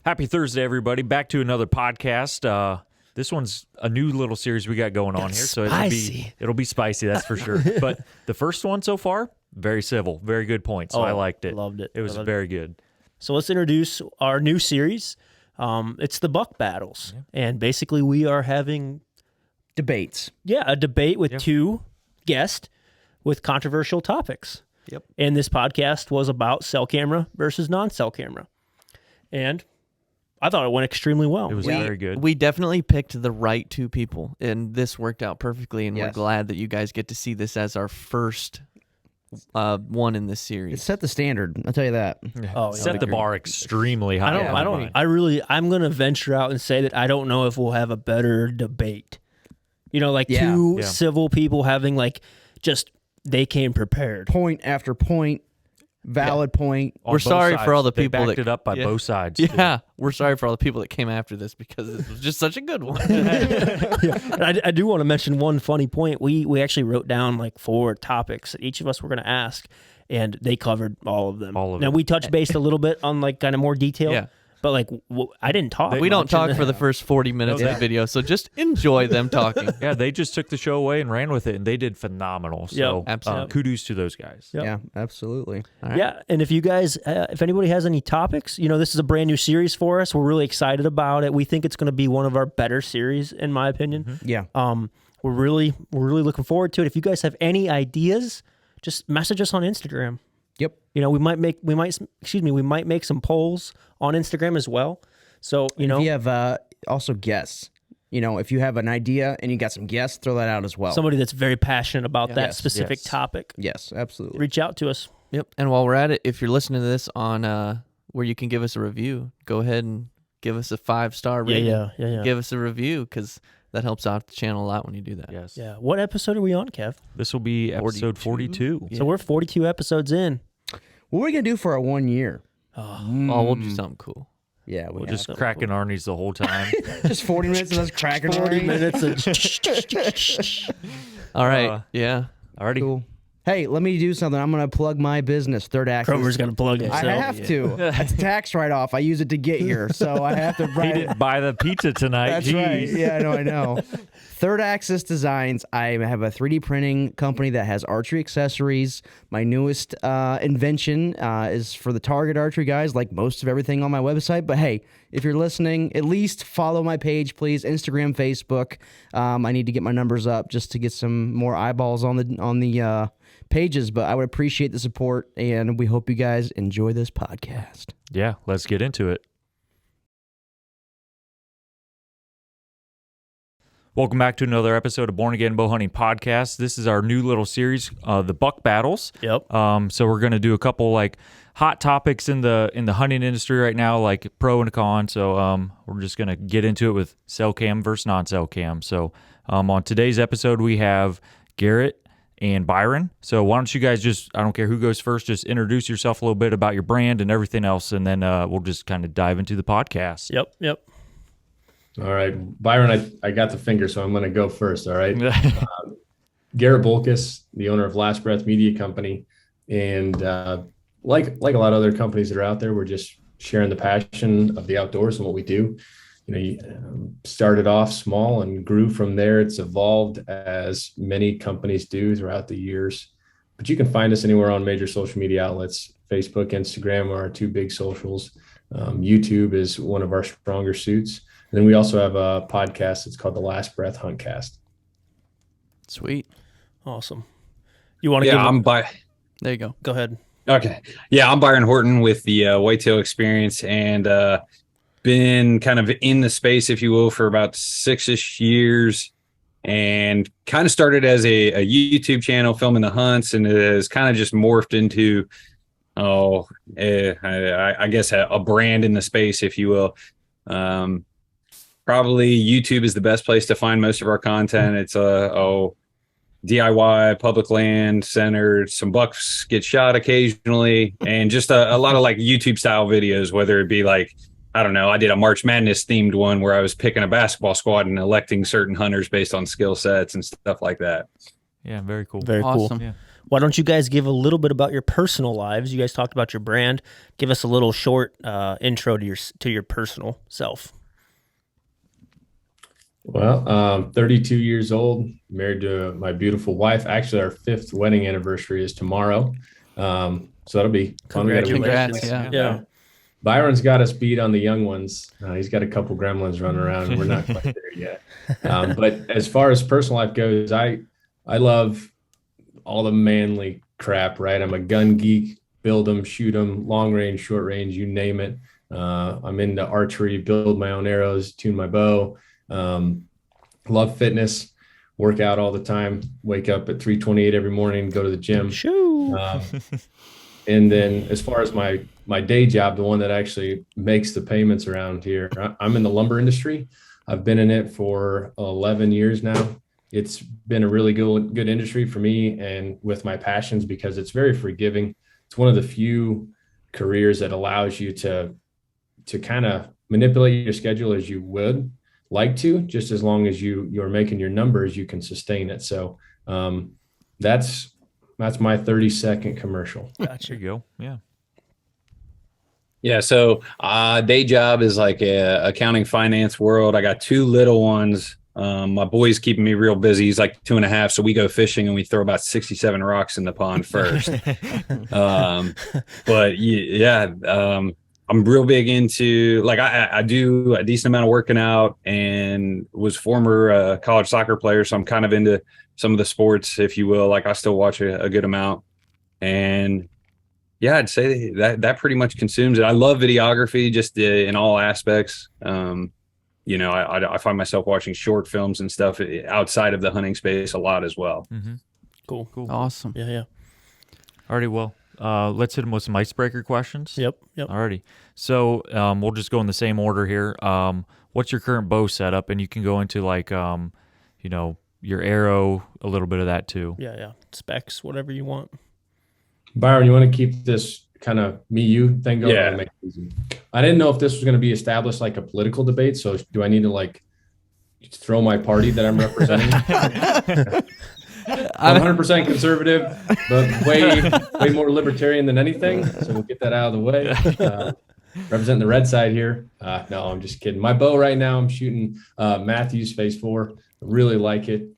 Happy Thursday, everybody. Back to another podcast. This one's a new little series we got going on here, so it'll be spicy, that's for sure. But the first one so far, very civil, very good point. So I liked it. Loved it. It was very good. So let's introduce our new series. It's the Buck Battles, and basically we are having debates. Yeah, a debate with two guests with controversial topics. Yep. And this podcast was about cell camera versus non-cell camera, and I thought it went extremely well. It was very good. We definitely picked the right two people, and this worked out perfectly, and we're glad that you guys get to see this as our first one in this series. It set the standard, I'll tell you that. Set the bar extremely high. I'm going to venture out and say that I don't know if we'll have a better debate. You know, like two civil people having they came prepared. Point after point. Valid point. We're sorry for all the people that backed it up by both sides. Yeah, we're sorry for all the people that came after this because it was just such a good one. I do want to mention one funny point. We actually wrote down like 4 topics that each of us were going to ask, and they covered all of them. Now we touched base a little bit on like kind of more detail. But like I didn't talk. We don't talk for the first 40 minutes of the video, so just enjoy them talking. Yeah, they just took the show away and ran with it, and they did phenomenal. So kudos to those guys. Yep. Yeah, absolutely. All right. Yeah, and if you guys, if anybody has any topics, this is a brand new series for us. We're really excited about it. We think it's going to be one of our better series, in my opinion. Mm-hmm. Yeah. We're really looking forward to it. If you guys have any ideas, just message us on Instagram. Yep. We might make some polls on Instagram as well. So, if you have also guests, if you have an idea and you got some guests, throw that out as well. Somebody that's very passionate about that specific topic. Yes, absolutely. Reach out to us. Yep. And while we're at it, if you're listening to this on where you can give us a review, go ahead and give us a 5-star rating. Yeah. Give us a review because that helps out the channel a lot when you do that. Yes. Yeah. What episode are we on, Kev? This will be episode 42. So we're 42 episodes in. What are we going to do for our 1 year? We'll do something cool. Yeah, we'll just cracking Arnie's the whole time. Just 40 minutes of us cracking 40 minutes of All right. Alrighty. Cool. Hey, let me do something. I'm going to plug my business, Third Access. Kromer's going to plug it. I have to. It's a tax write-off. I use it to get here, so I have to write He didn't buy the pizza tonight. That's Jeez. right. Yeah, I know. Third Access Designs. I have a 3D printing company that has archery accessories. My newest invention is for the target archery guys, like most of everything on my website. But hey, if you're listening, at least follow my page, please. Instagram, Facebook. I need to get my numbers up just to get some more eyeballs on the pages, but I would appreciate the support, and we hope you guys enjoy this podcast. Yeah, let's get into it. Welcome back to another episode of Born Again Bow Hunting Podcast. This is our new little series, the Buck Battles. Yep. So we're gonna do a couple like hot topics in the hunting industry right now, like pro and con. So we're just gonna get into it with cell cam versus non-cell cam. So on today's episode, we have Garrett and Byron. So why don't you guys I don't care who goes first, just introduce yourself a little bit about your brand and everything else, and then we'll just kind of dive into the podcast. Yep. All right, Byron, I got the finger, so I'm going to go first, all right? Garrett Boelkes, the owner of Last Breath Media Company, and like a lot of other companies that are out there, we're just sharing the passion of the outdoors and what we do. You started off small and grew from there. It's evolved as many companies do throughout the years. But you can find us anywhere on major social media outlets. Facebook, Instagram are our 2 big socials. YouTube is one of our stronger suits. And then we also have a podcast. It's called the Last Breath Huntcast. Sweet. Awesome. You want to There you go. Go ahead. Okay. Yeah, I'm Byron Horton with the Whitetail Experience, and been kind of in the space, if you will, for about 6-ish years, and kind of started as a YouTube channel filming the hunts, and it has kind of just morphed into, I guess a brand in the space, if you will. Probably YouTube is the best place to find most of our content. It's DIY, public land centered, some bucks get shot occasionally, and just a lot of like YouTube style videos, whether it be like, I don't know, I did a March Madness themed one where I was picking a basketball squad and electing certain hunters based on skill sets and stuff like that. Yeah, very cool. Very awesome. cool. Yeah. why don't you guys give a little bit about your personal lives? You guys talked about your brand. Give us a little short intro to your personal self. Well, 32 years old, married to my beautiful wife. Actually, our 5th wedding anniversary is tomorrow. So that'll be fun. Congratulations. Yeah. Byron's got us beat on the young ones. He's got a couple gremlins running around. We're not quite there yet. But as far as personal life goes, I love all the manly crap, right? I'm a gun geek, build them, shoot them, long range, short range, you name it. I'm into archery, build my own arrows, tune my bow. Love fitness, work out all the time, wake up at 3:28 every morning, go to the gym. And then as far as my day job, the one that actually makes the payments around here, I'm in the lumber industry. I've been in it for 11 years now. It's been a really good industry for me and with my passions because it's very forgiving. It's one of the few careers that allows you to kind of manipulate your schedule as you would like to, just as long as you're making your numbers, you can sustain it. So that's my 30-second commercial. Gotcha. There you go. Yeah. Yeah. So day job is like a accounting finance world. I got 2 little ones. My boy's keeping me real busy. He's like 2.5. So we go fishing and we throw about 67 rocks in the pond first. But yeah, I'm real big into like I do a decent amount of working out and was former college soccer player. So I'm kind of into some of the sports, if you will. Like I still watch a good amount. And yeah, I'd say that pretty much consumes it. I love videography just in all aspects. I find myself watching short films and stuff outside of the hunting space a lot as well. Mm-hmm. Cool. Awesome. Yeah. Alrighty, well, let's hit them with some icebreaker questions. Yep. Alrighty. So we'll just go in the same order here. What's your current bow setup? And you can go into like, your arrow, a little bit of that too. Yeah. Specs, whatever you want. Byron, you want to keep this kind of me-you thing going? Yeah. Make it easy. I didn't know if this was going to be established like a political debate. So do I need to like throw my party that I'm representing? 100% conservative, but way more libertarian than anything. So we'll get that out of the way. Representing the red side here. No, I'm just kidding. My bow right now, I'm shooting Matthews Phase 4. I really like it.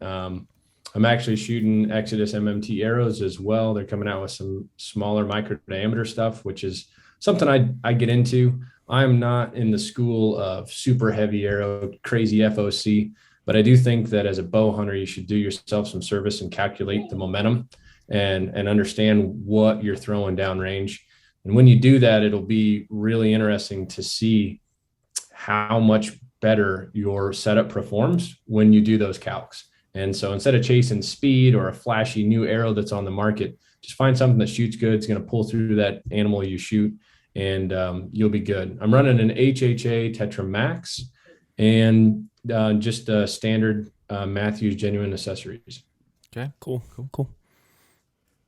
I'm actually shooting Exodus MMT arrows as well. They're coming out with some smaller micro diameter stuff, which is something I get into. I'm not in the school of super heavy arrow, crazy FOC, but I do think that as a bow hunter, you should do yourself some service and calculate the momentum and understand what you're throwing downrange. And when you do that, it'll be really interesting to see how much better your setup performs when you do those calcs. And so instead of chasing speed or a flashy new arrow that's on the market, just find something that shoots good. It's going to pull through that animal you shoot, and you'll be good. I'm running an HHA Tetra Max and just standard Matthews genuine accessories. Okay, cool.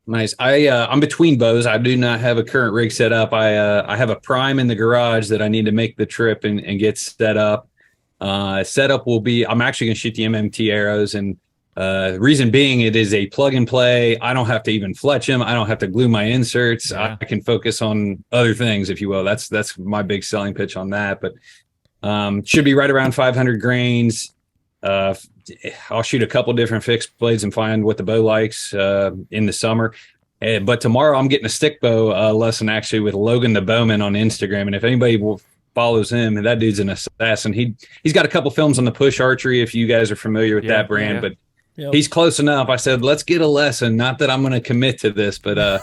Nice. I'm between bows. I do not have a current rig set up. I have a prime in the garage that I need to make the trip and get set up. Setup will be, I'm actually going to shoot the MMT arrows, and reason being it is a plug and play. I don't have to even fletch them. I don't have to glue my inserts. Yeah. I can focus on other things, if you will. That's my big selling pitch on that, but should be right around 500 grains. I'll shoot a couple different fixed blades and find what the bow likes in the summer. But tomorrow I'm getting a stick bow lesson actually with Logan the Bowman on Instagram. And if anybody follows him, and that dude's an assassin. He's got a couple films on the Push Archery, if you guys are familiar with that brand, but he's close enough. I said, let's get a lesson. Not that I'm going to commit to this, but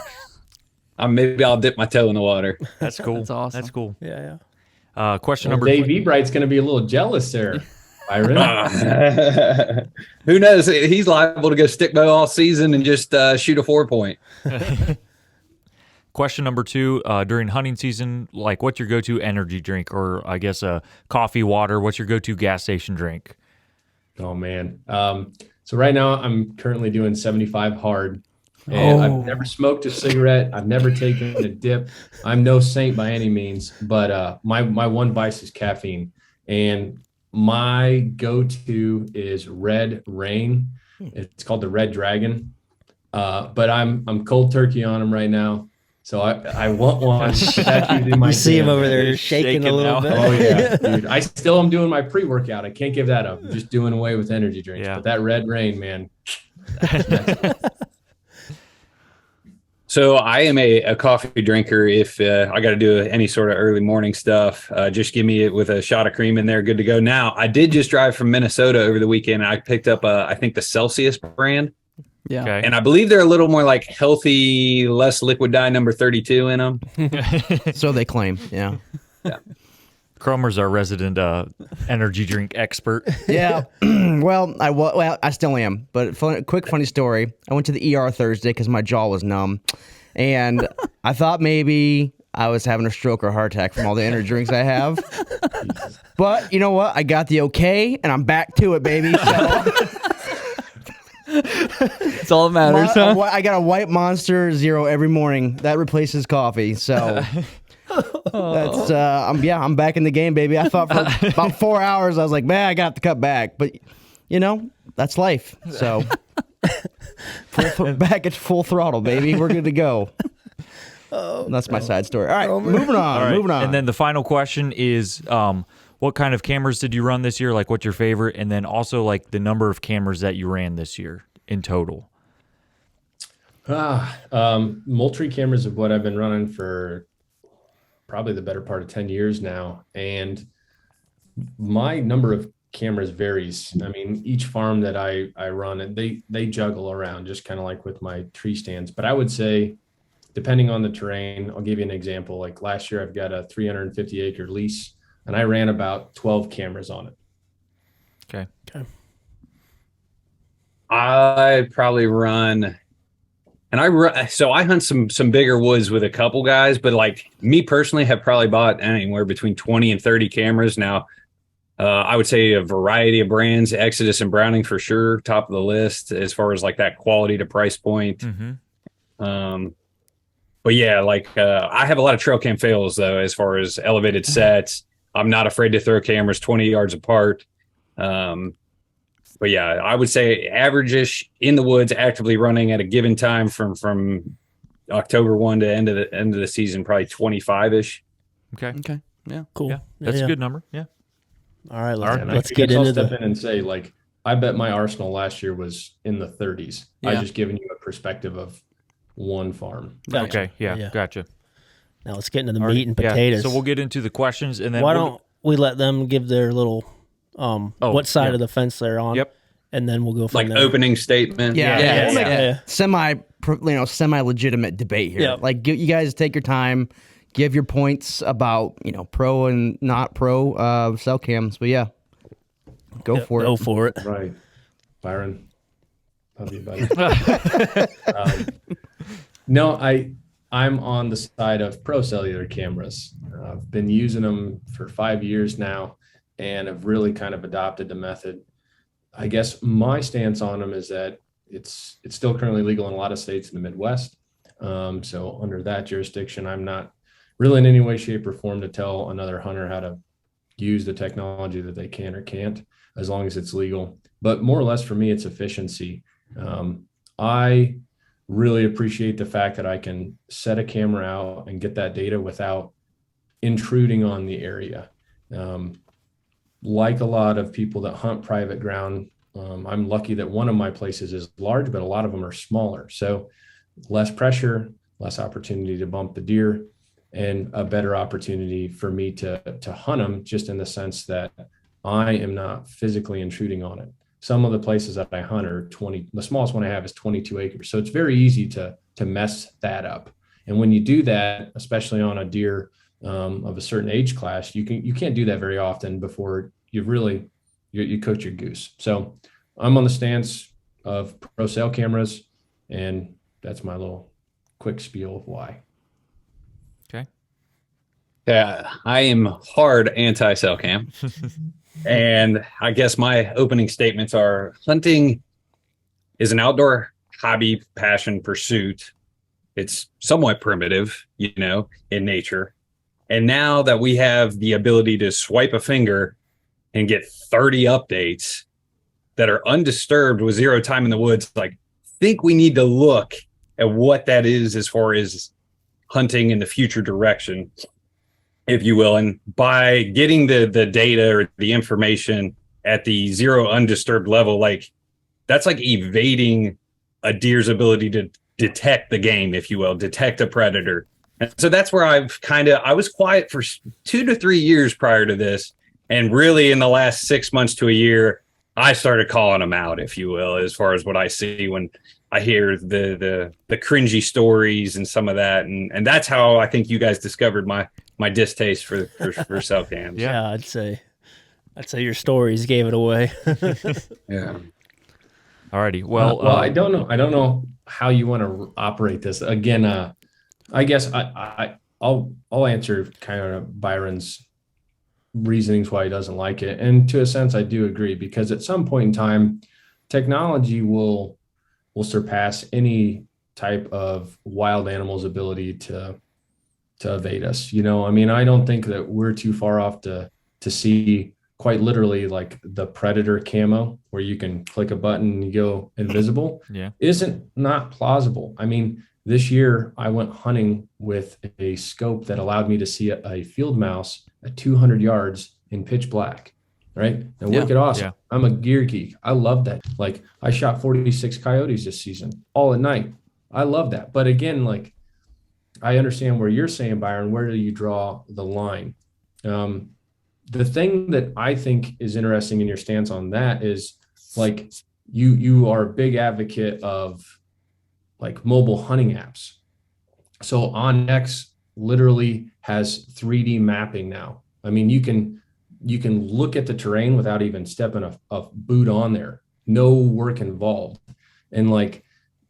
maybe I'll dip my toe in the water. That's cool. That's awesome. That's cool. Yeah. Question number Dave Ebright's going to be a little jealous there, Byron. Who knows? He's liable to go stick bow all season and just shoot a 4-point. Question number 2, during hunting season, like what's your go-to energy drink, or I guess coffee, water? What's your go-to gas station drink? Oh, man. So right now I'm currently doing 75 hard. And I've never smoked a cigarette. I've never taken a dip. I'm no saint by any means, but my one vice is caffeine. And my go-to is Red Rain. It's called the Red Dragon. But I'm cold turkey on them right now. So I want one. That's usually my You see him jam. over there shaking a little bit. Oh yeah, dude. I still am doing my pre-workout. I can't give that up. I'm just doing away with energy drinks. Yeah. But that Red Rain, man. So I am a coffee drinker. If I got to do any sort of early morning stuff, just give me it with a shot of cream in there. Good to go. Now, I did just drive from Minnesota over the weekend. I picked up, I think, the Celsius brand. Yeah. Okay. And I believe they're a little more like healthy, less liquid dye number 32 in them. So they claim. Yeah. Cromer's our resident energy drink expert. Yeah. Well, I still am. But quick funny story. I went to the ER Thursday because my jaw was numb, and I thought maybe I was having a stroke or heart attack from all the energy drinks I have. But you know what? I got the okay, and I'm back to it, baby. So It's all that matters, huh? I got a White Monster Zero every morning. That replaces coffee. So that's I'm back in the game, baby. I thought for about 4 hours I was like, man, I got to cut back, but that's life. So back at full throttle, baby. We're good to go. That's my side story. All right, moving on. Moving on. And then the final question is, what kind of cameras did you run this year? Like, what's your favorite? And then also, like, the number of cameras that you ran this year in total. Moultrie cameras is what I've been running for probably the better part of 10 years now. And my number of cameras varies. I mean, each farm that I run, they juggle around, just kind of like with my tree stands. But I would say, depending on the terrain, I'll give you an example. Like last year, I've got a 350 acre lease, and I ran about 12 cameras on it. Okay. I probably run, and I hunt some bigger woods with a couple guys, but like me personally have probably bought anywhere between 20 and 30 cameras. Now, I would say a variety of brands, Exodus and Browning for sure, top of the list as far as like that quality to price point. Mm-hmm. But yeah, like I have a lot of trail cam fails though, as far as elevated sets. I'm not afraid to throw cameras 20 yards apart. But yeah, I would say average-ish in the woods, actively running at a given time from October 1 to end of the season, probably 25-ish. Okay. Yeah. Cool. Yeah, that's a good number. Yeah. All right. And Let's I get guess I'll into step in and say, like, I bet my arsenal last year was in the 30s. Yeah. I just given you a perspective of one farm. Gotcha. Okay. Yeah. Gotcha. Now let's get into the All right, meat and yeah. potatoes. So we'll get into the questions, and then why don't we let them give their little what side of the fence they're on? Yep. And then we'll go from Like there. opening statement. Yeah. semi legitimate debate here. Yep. Like you guys take your time, give your points about pro and not pro cell cams. But yeah, go for it. Go for it. Right. Byron. Love you, buddy. No, I'm on the side of pro cellular cameras. I've been using them for 5 years now and have really kind of adopted the method. I guess my stance on them is that it's still currently legal in a lot of states in the Midwest. So under that jurisdiction, I'm not really in any way, shape, or form to tell another hunter how to use the technology that they can or can't, as long as it's legal. But more or less for me, it's efficiency. I really appreciate the fact that I can set a camera out and get that data without intruding on the area. Like a lot of people that hunt private ground, I'm lucky that one of my places is large, but a lot of them are smaller. So less pressure, less opportunity to bump the deer, and a better opportunity for me to hunt them, just in the sense that I am not physically intruding on it. Some of the places that I hunt are 20, the smallest one I have is 22 acres. So it's very easy to mess that up. And when you do that, especially on a deer of a certain age class, you can't do that very often before you cooked your goose. So I'm on the stance of pro cell cameras, and that's my little quick spiel of why. Okay. Yeah, I am hard anti-cell cam. And I guess my opening statements are: hunting is an outdoor hobby, passion, pursuit. It's somewhat primitive, in nature. And now that we have the ability to swipe a finger and get 30 updates that are undisturbed with zero time in the woods, like think we need to look at what that is as far as hunting in the future direction, if you will. And by getting the data or the information at the zero undisturbed level, like that's like evading a deer's ability to detect the game, if you will, detect a predator. And so that's where I was quiet for 2 to 3 years prior to this. And really in the last 6 months to a year, I started calling them out, if you will, as far as what I see when I hear the cringy stories and some of that. And that's how I think you guys discovered my distaste for cell cams. Yeah, I'd say your stories gave it away. Yeah. Alrighty. Well, I don't know how you want to operate this. Again, I guess I'll answer kind of Byron's reasonings why he doesn't like it. And to a sense, I do agree, because at some point in time, technology will surpass any type of wild animal's ability to evade us. You know, I mean, I don't think that we're too far off to see quite literally like the predator camo where you can click a button and you go invisible. Yeah. Isn't not plausible. I mean, this year I went hunting with a scope that allowed me to see a field mouse at 200 yards in pitch black. Right. And wicked awesome. Yeah. I'm a gear geek. I love that. Like I shot 46 coyotes this season, all at night. I love that. But again, like I understand where you're saying, Byron, where do you draw the line? The thing that I think is interesting in your stance on that is like you are a big advocate of like mobile hunting apps. So OnX literally has 3D mapping now. I mean, you can look at the terrain without even stepping a boot on there. No work involved. And like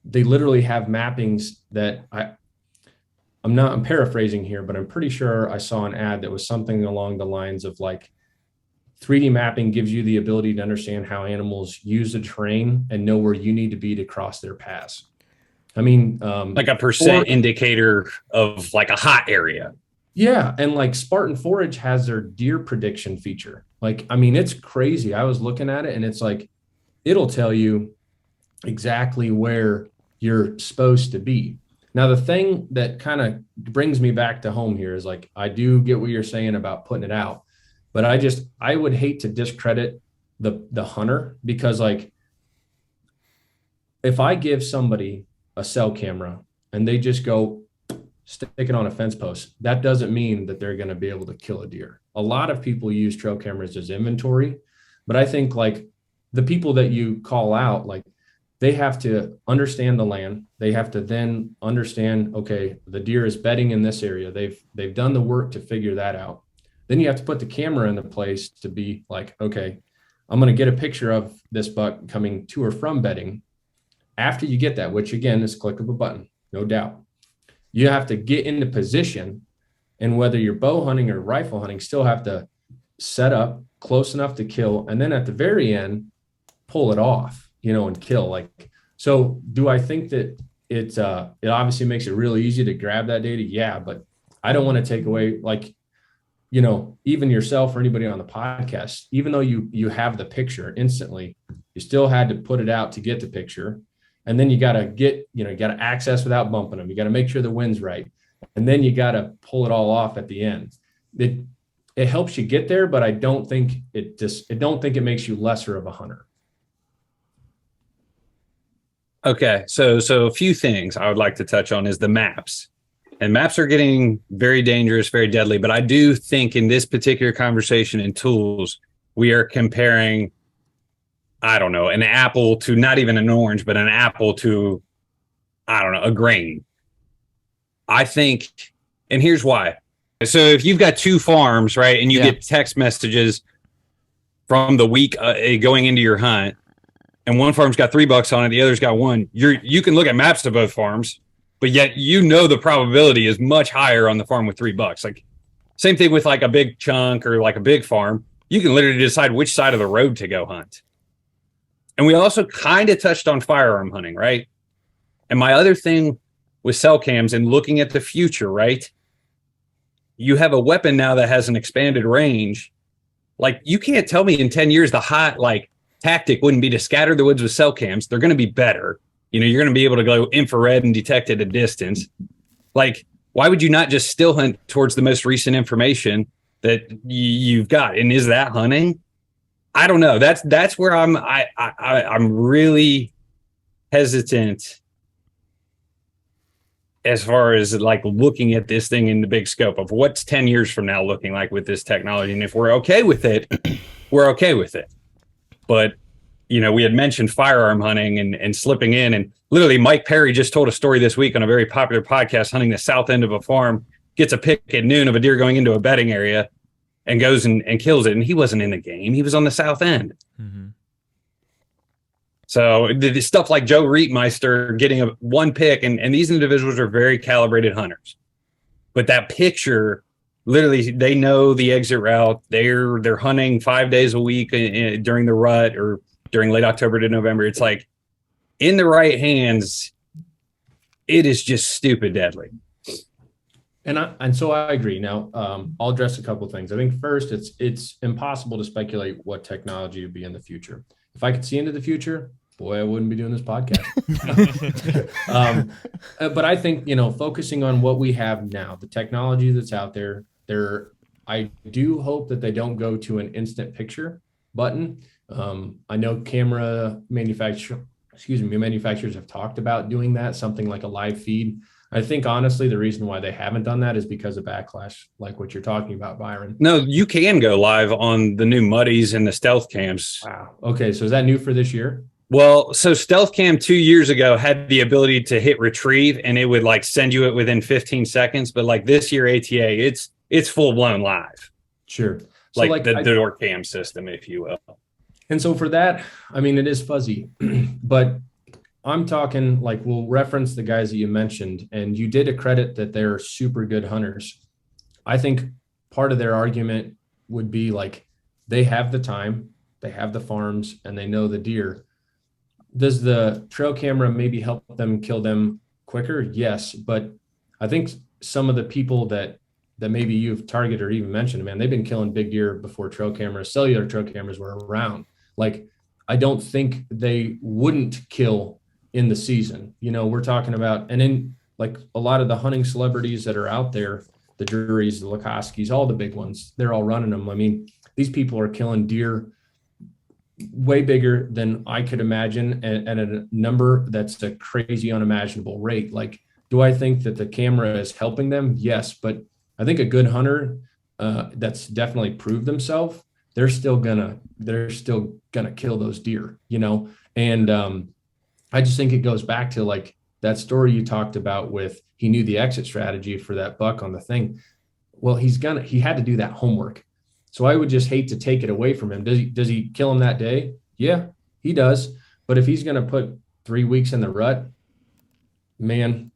they literally have mappings that I'm paraphrasing here, but I'm pretty sure I saw an ad that was something along the lines of like 3D mapping gives you the ability to understand how animals use the terrain and know where you need to be to cross their paths. I mean, like a percent indicator of like a hot area. Yeah. And like Spartan Forage has their deer prediction feature. Like, I mean, it's crazy. I was looking at it and it's like, it'll tell you exactly where you're supposed to be. Now, the thing that kind of brings me back to home here is like, I do get what you're saying about putting it out, but I would hate to discredit the hunter, because like, if I give somebody a cell camera and they just go stick it on a fence post, that doesn't mean that they're going to be able to kill a deer. A lot of people use trail cameras as inventory, but I think like the people that you call out, like they have to understand the land. They have to then understand, okay, the deer is bedding in this area. They've done the work to figure that out. Then you have to put the camera into place to be like, okay, I'm going to get a picture of this buck coming to or from bedding. After you get that, which again is click of a button, no doubt, you have to get into position, and whether you're bow hunting or rifle hunting, still have to set up close enough to kill. And then at the very end, pull it off, you know, and kill. Like, so do I think that it obviously makes it really easy to grab that data? Yeah, but I don't want to take away, like, you know, even yourself or anybody on the podcast, even though you have the picture instantly, you still had to put it out to get the picture. And then you got to access without bumping them. You got to make sure the wind's right. And then you got to pull it all off at the end. It helps you get there, but I don't think it makes you lesser of a hunter. Okay. So a few things I would like to touch on is the maps. And maps are getting very dangerous, very deadly. But I do think in this particular conversation and tools, we are comparing, I don't know, an apple to not even an orange, but an apple to, I don't know, a grain. I think, and here's why. So if you've got two farms, right, and you get text messages from the week going into your hunt, and one farm's got $3 on it, the other's got one, you can look at maps to both farms, but yet you know the probability is much higher on the farm with $3. Like same thing with like a big chunk or like a big farm. You can literally decide which side of the road to go hunt. And we also kind of touched on firearm hunting, right? And my other thing with cell cams and looking at the future, right? You have a weapon now that has an expanded range. Like you can't tell me in 10 years the hot like tactic wouldn't be to scatter the woods with cell cams. They're going to be better. You're going to be able to go infrared and detect at a distance. Like, why would you not just still hunt towards the most recent information that you've got? And is that hunting? I don't know. That's where I'm really hesitant as far as like looking at this thing in the big scope of what's 10 years from now looking like with this technology. And if we're okay with it, we're okay with it. But, we had mentioned firearm hunting and slipping in, and literally Mike Perry just told a story this week on a very popular podcast, hunting the south end of a farm, gets a pick at noon of a deer going into a bedding area and goes and kills it. And he wasn't in the game. He was on the south end. Mm-hmm. So the stuff like Joe Reitmeister getting one pick, and these individuals are very calibrated hunters. But that picture, literally, they know the exit route. They're hunting 5 days a week during the rut or during late October to November. It's like, in the right hands, it is just stupid deadly. And so I agree. Now, I'll address a couple of things. I think first, it's impossible to speculate what technology will be in the future. If I could see into the future, boy, I wouldn't be doing this podcast. But I think, focusing on what we have now, the technology that's out there, I do hope that they don't go to an instant picture button. I know camera manufacturers have talked about doing that, something like a live feed. I think, honestly, the reason why they haven't done that is because of backlash, like what you're talking about, Byron. No, you can go live on the new Muddies and the Stealth Cams. Wow. Okay, so is that new for this year? Well, so Stealth Cam 2 years ago had the ability to hit retrieve, and it would like send you it within 15 seconds. But like this year ATA, it's full blown live. Sure. So like the door cam system, if you will. And so for that, I mean, it is fuzzy, but I'm talking like, we'll reference the guys that you mentioned, and you did accredit that they're super good hunters. I think part of their argument would be like, they have the time, they have the farms, and they know the deer. Does the trail camera maybe help them kill them quicker? Yes. But I think some of the people that maybe you've targeted or even mentioned, man, they've been killing big deer before cellular trail cameras were around. Like, I don't think they wouldn't kill in the season. We're talking about, and then like a lot of the hunting celebrities that are out there, the Drurys, the Lukoskis, all the big ones, they're all running them. I mean, these people are killing deer way bigger than I could imagine, and at a number that's a crazy, unimaginable rate. Like, do I think that the camera is helping them? Yes, but I think a good hunter that's definitely proved themselves, they're still gonna kill those deer, And I just think it goes back to like that story you talked about with, he knew the exit strategy for that buck on the thing. Well, he had to do that homework. So I would just hate to take it away from him. Does he kill him that day? Yeah, he does. But if he's going to put 3 weeks in the rut, man,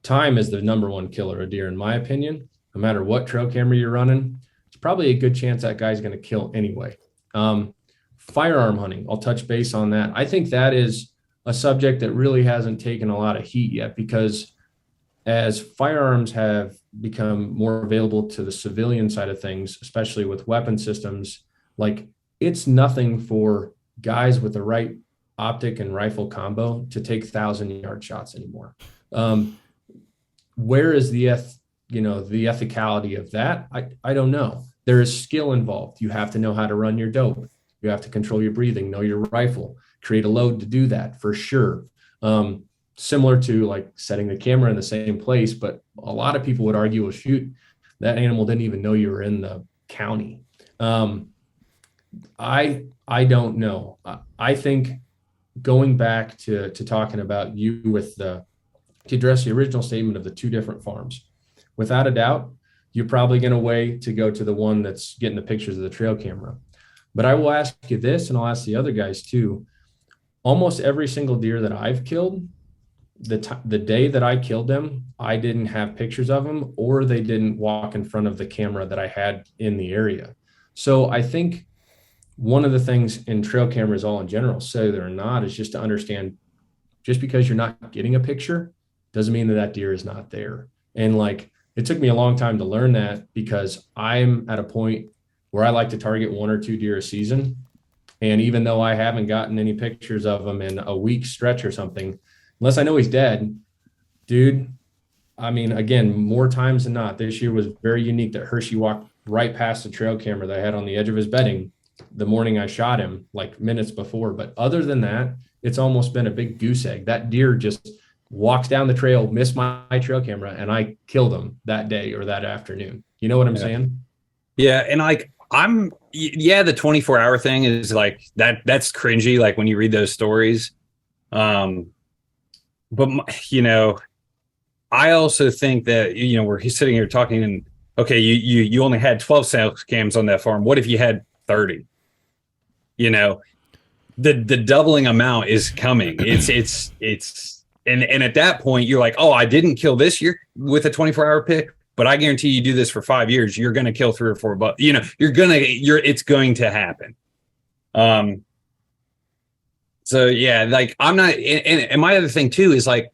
time is the number one killer of deer, in my opinion. No matter what trail camera you're running, it's probably a good chance that guy's going to kill anyway. Firearm hunting, I'll touch base on that. I think that is a subject that really hasn't taken a lot of heat yet, because as firearms have become more available to the civilian side of things, especially with weapon systems, like, it's nothing for guys with the right optic and rifle combo to take 1,000-yard shots anymore. Where is the ethicality of that? I don't know. There is skill involved. You have to know how to run your dope. You have to control your breathing, know your rifle, create a load to do that for sure. Similar to like setting the camera in the same place, but a lot of people would argue, well, shoot, that animal didn't even know you were in the county. I don't know. I think going back to talking about you with to address the original statement of the two different farms, without a doubt, you're probably going to weigh to go to the one that's getting the pictures of the trail camera. But I will ask you this, and I'll ask the other guys too. Almost every single deer that I've killed, the day that I killed them, I didn't have pictures of them, or they didn't walk in front of the camera that I had in the area. So I think one of the things in trail cameras, all in general, cellular or not, is just to understand, just because you're not getting a picture doesn't mean that deer is not there. And like, it took me a long time to learn that, because I'm at a point where I like to target 1 or 2 deer a season. And even though I haven't gotten any pictures of them in a week stretch or something, unless I know he's dead, dude. I mean, again, more times than not, this year was very unique that Hershey walked right past the trail camera that I had on the edge of his bedding the morning I shot him, like minutes before. But other than that, it's almost been a big goose egg. That deer just walks down the trail, missed my trail camera, and I killed him that day or that afternoon. You know what I'm saying? Yeah. And like, the 24-hour thing is like that's cringy. Like when you read those stories. But I also think that, we're sitting here talking and okay, you only had 12 cell cams on that farm. What if you had 30? The doubling amount is coming. And at that point you're like, oh, I didn't kill this year with a 24-hour pick, but I guarantee you do this for 5 years, you're going to kill 3 or 4 bucks. It's going to happen. So yeah, like I'm not, and my other thing too is like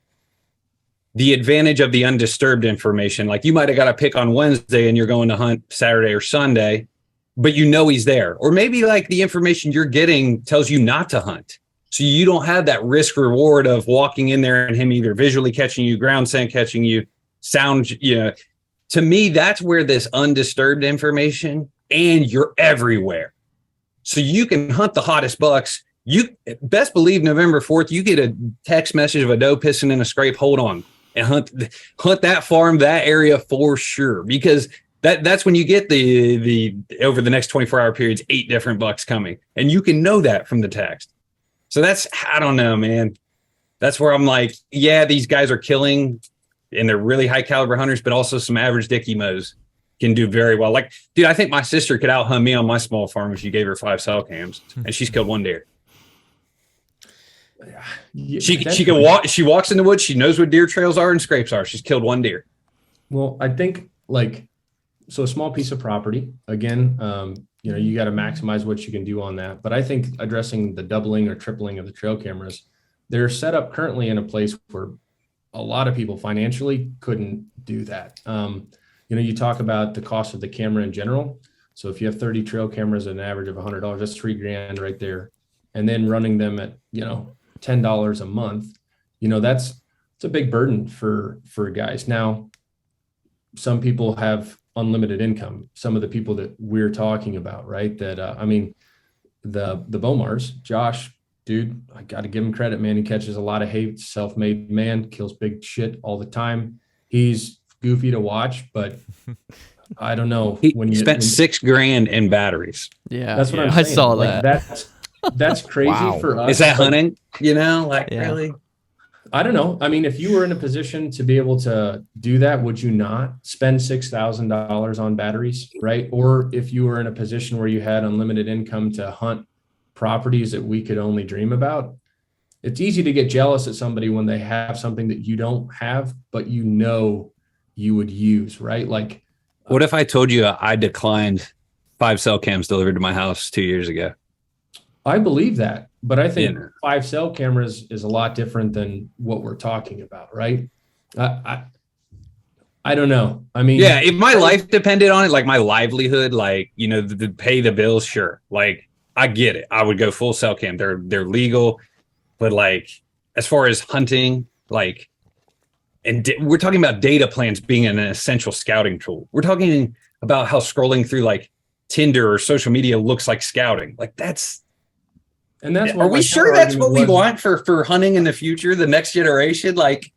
the advantage of the undisturbed information. Like you might've got a pick on Wednesday and you're going to hunt Saturday or Sunday, but he's there. Or maybe like the information you're getting tells you not to hunt. So you don't have that risk reward of walking in there and him either visually catching you, ground scent catching you, sound, to me, that's where this undisturbed information and you're everywhere. So you can hunt the hottest bucks. You best believe November 4th, you get a text message of a doe pissing in a scrape. Hold on and hunt that farm, that area for sure. Because that's when you get the over the next 24-hour periods, 8 different bucks coming. And you can know that from the text. So I don't know, man. That's where I'm like, yeah, these guys are killing and they're really high caliber hunters, but also some average dick emos can do very well. Like, dude, I think my sister could out hunt me on my small farm if you gave her 5 cell cams and she's killed 1 deer. She can walk. She walks in the woods. She knows what deer trails are and scrapes are. She's killed 1 deer. Well, I think so a small piece of property, again, you got to maximize what you can do on that. But I think addressing the doubling or tripling of the trail cameras, they're set up currently in a place where a lot of people financially couldn't do that. You talk about the cost of the camera in general. So if you have 30 trail cameras at an average of $100, that's $3,000 right there. And then running them at, $10 a month, it's a big burden for guys. Now, some people have unlimited income. Some of the people that we're talking about, right? That, the Bomars, Josh, dude, I got to give him credit, man. He catches a lot of hate, self-made man, kills big shit all the time. He's goofy to watch, but I don't know. He spent $6,000 in batteries. Yeah. That's what I'm saying. I saw that. That's crazy for us. Is that hunting? Really? I don't know. I mean, if you were in a position to be able to do that, would you not spend $6,000 on batteries, right? Or if you were in a position where you had unlimited income to hunt properties that we could only dream about, it's easy to get jealous at somebody when they have something that you don't have, but you would use, right? Like, what if I told you I declined 5 cell cams delivered to my house 2 years ago? I believe that, but I think 5 cell cameras is a lot different than what we're talking about, right? I don't know. I mean, yeah, if my life depended on it, like my livelihood, like, to pay the bills, sure. Like, I get it. I would go full cell cam. They're legal, but like, as far as hunting, like, and we're talking about data plans being an essential scouting tool. We're talking about how scrolling through like Tinder or social media looks like scouting. Like that's what are we sure that's what we want for hunting in the future, the next generation? Like,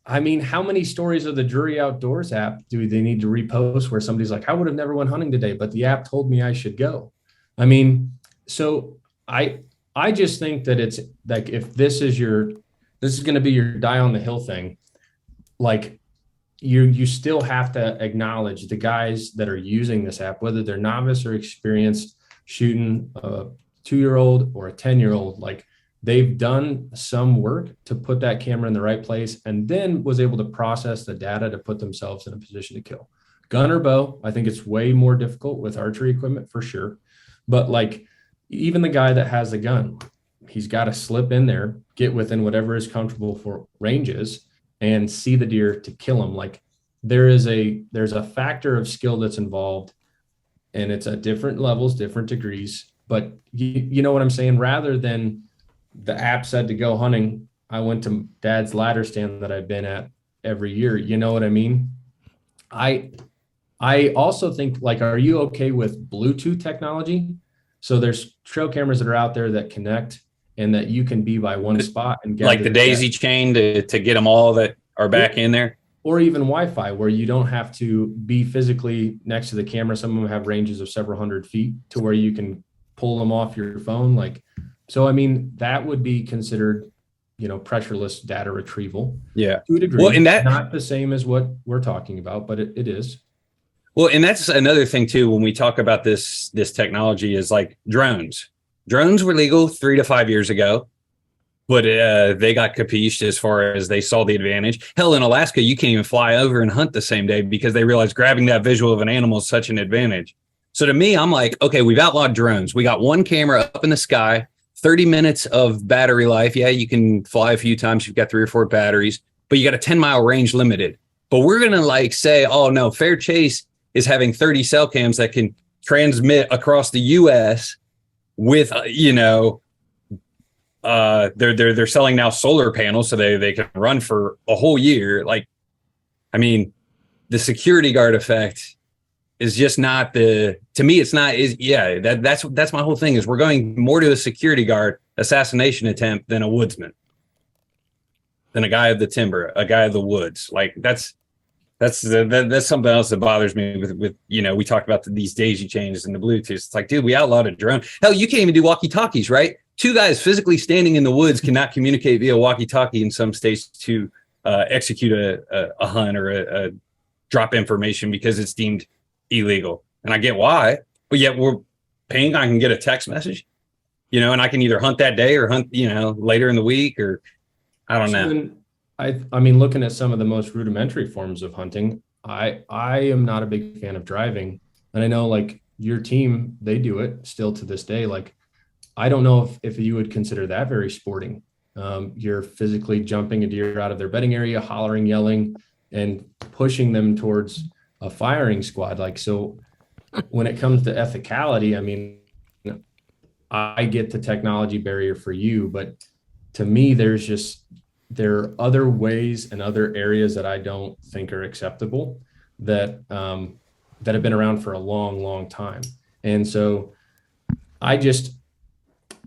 I mean, how many stories of the Drury Outdoors app do they need to repost where somebody's like, I would have never went hunting today, but the app told me I should go. I mean, so I just think that it's like, if this is going to be your die on the hill thing, like you still have to acknowledge the guys that are using this app, whether they're novice or experienced shooting a 2-year-old or a 10-year-old, like they've done some work to put that camera in the right place and then was able to process the data to put themselves in a position to kill. Gun or bow, I think it's way more difficult with archery equipment for sure. But like even the guy that has the gun, he's got to slip in there, get within whatever is comfortable for ranges and see the deer to kill him. Like there's a factor of skill that's involved, and it's at different levels, different degrees. But you know what I'm saying? Rather than the app said to go hunting, I went to Dad's ladder stand that I've been at every year. You know what I mean? I also think, like, are you okay with Bluetooth technology? So there's trail cameras that are out there that connect and that you can be by one spot and get like the daisy chain to get them all that are back in there. Or even Wi-Fi, where you don't have to be physically next to the camera. Some of them have ranges of several hundred feet to where you can pull them off your phone. Like, so, I mean, that would be considered, pressureless data retrieval. Yeah. To a degree. Well, and that, not the same as what we're talking about, but it is. Well, and that's another thing too, when we talk about this technology, is like drones. Drones were legal 3 to 5 years ago. But they got capished as far as they saw the advantage. Hell, in Alaska, you can't even fly over and hunt the same day because they realized grabbing that visual of an animal is such an advantage. So to me, I'm like, okay, we've outlawed drones. We got one camera up in the sky, 30 minutes of battery life. Yeah, you can fly a few times. You've got 3 or 4 batteries, but you got a 10-mile range limited. But we're going to say, oh, no, Fair Chase is having 30 cell cams that can transmit across the U.S. with, they're selling now solar panels so they can run for a whole year. Like, I mean, the security guard effect is just not that's my whole thing, is we're going more to a security guard assassination attempt than a woodsman, than a guy of the timber, a guy of the woods. Like that's something else that bothers me with we talked about these daisy chains and the Bluetooth. It's like, dude, we outlawed a drone. Hell, you can't even do walkie-talkies, right? 2 guys physically standing in the woods cannot communicate via walkie-talkie in some states to execute a hunt or a drop information because it's deemed illegal. And I get why, but yet we're paying. I can get a text message, and I can either hunt that day or hunt, later in the week, or I don't know. I mean, looking at some of the most rudimentary forms of hunting, I am not a big fan of driving. And I know, like, your team, they do it still to this day. Like, I don't know if you would consider that very sporting. You're physically jumping a deer out of their bedding area, hollering, yelling, and pushing them towards a firing squad. Like, so when it comes to ethicality, I mean, I get the technology barrier for you, but to me, there are other ways and other areas that I don't think are acceptable that have been around for a long, long time. And so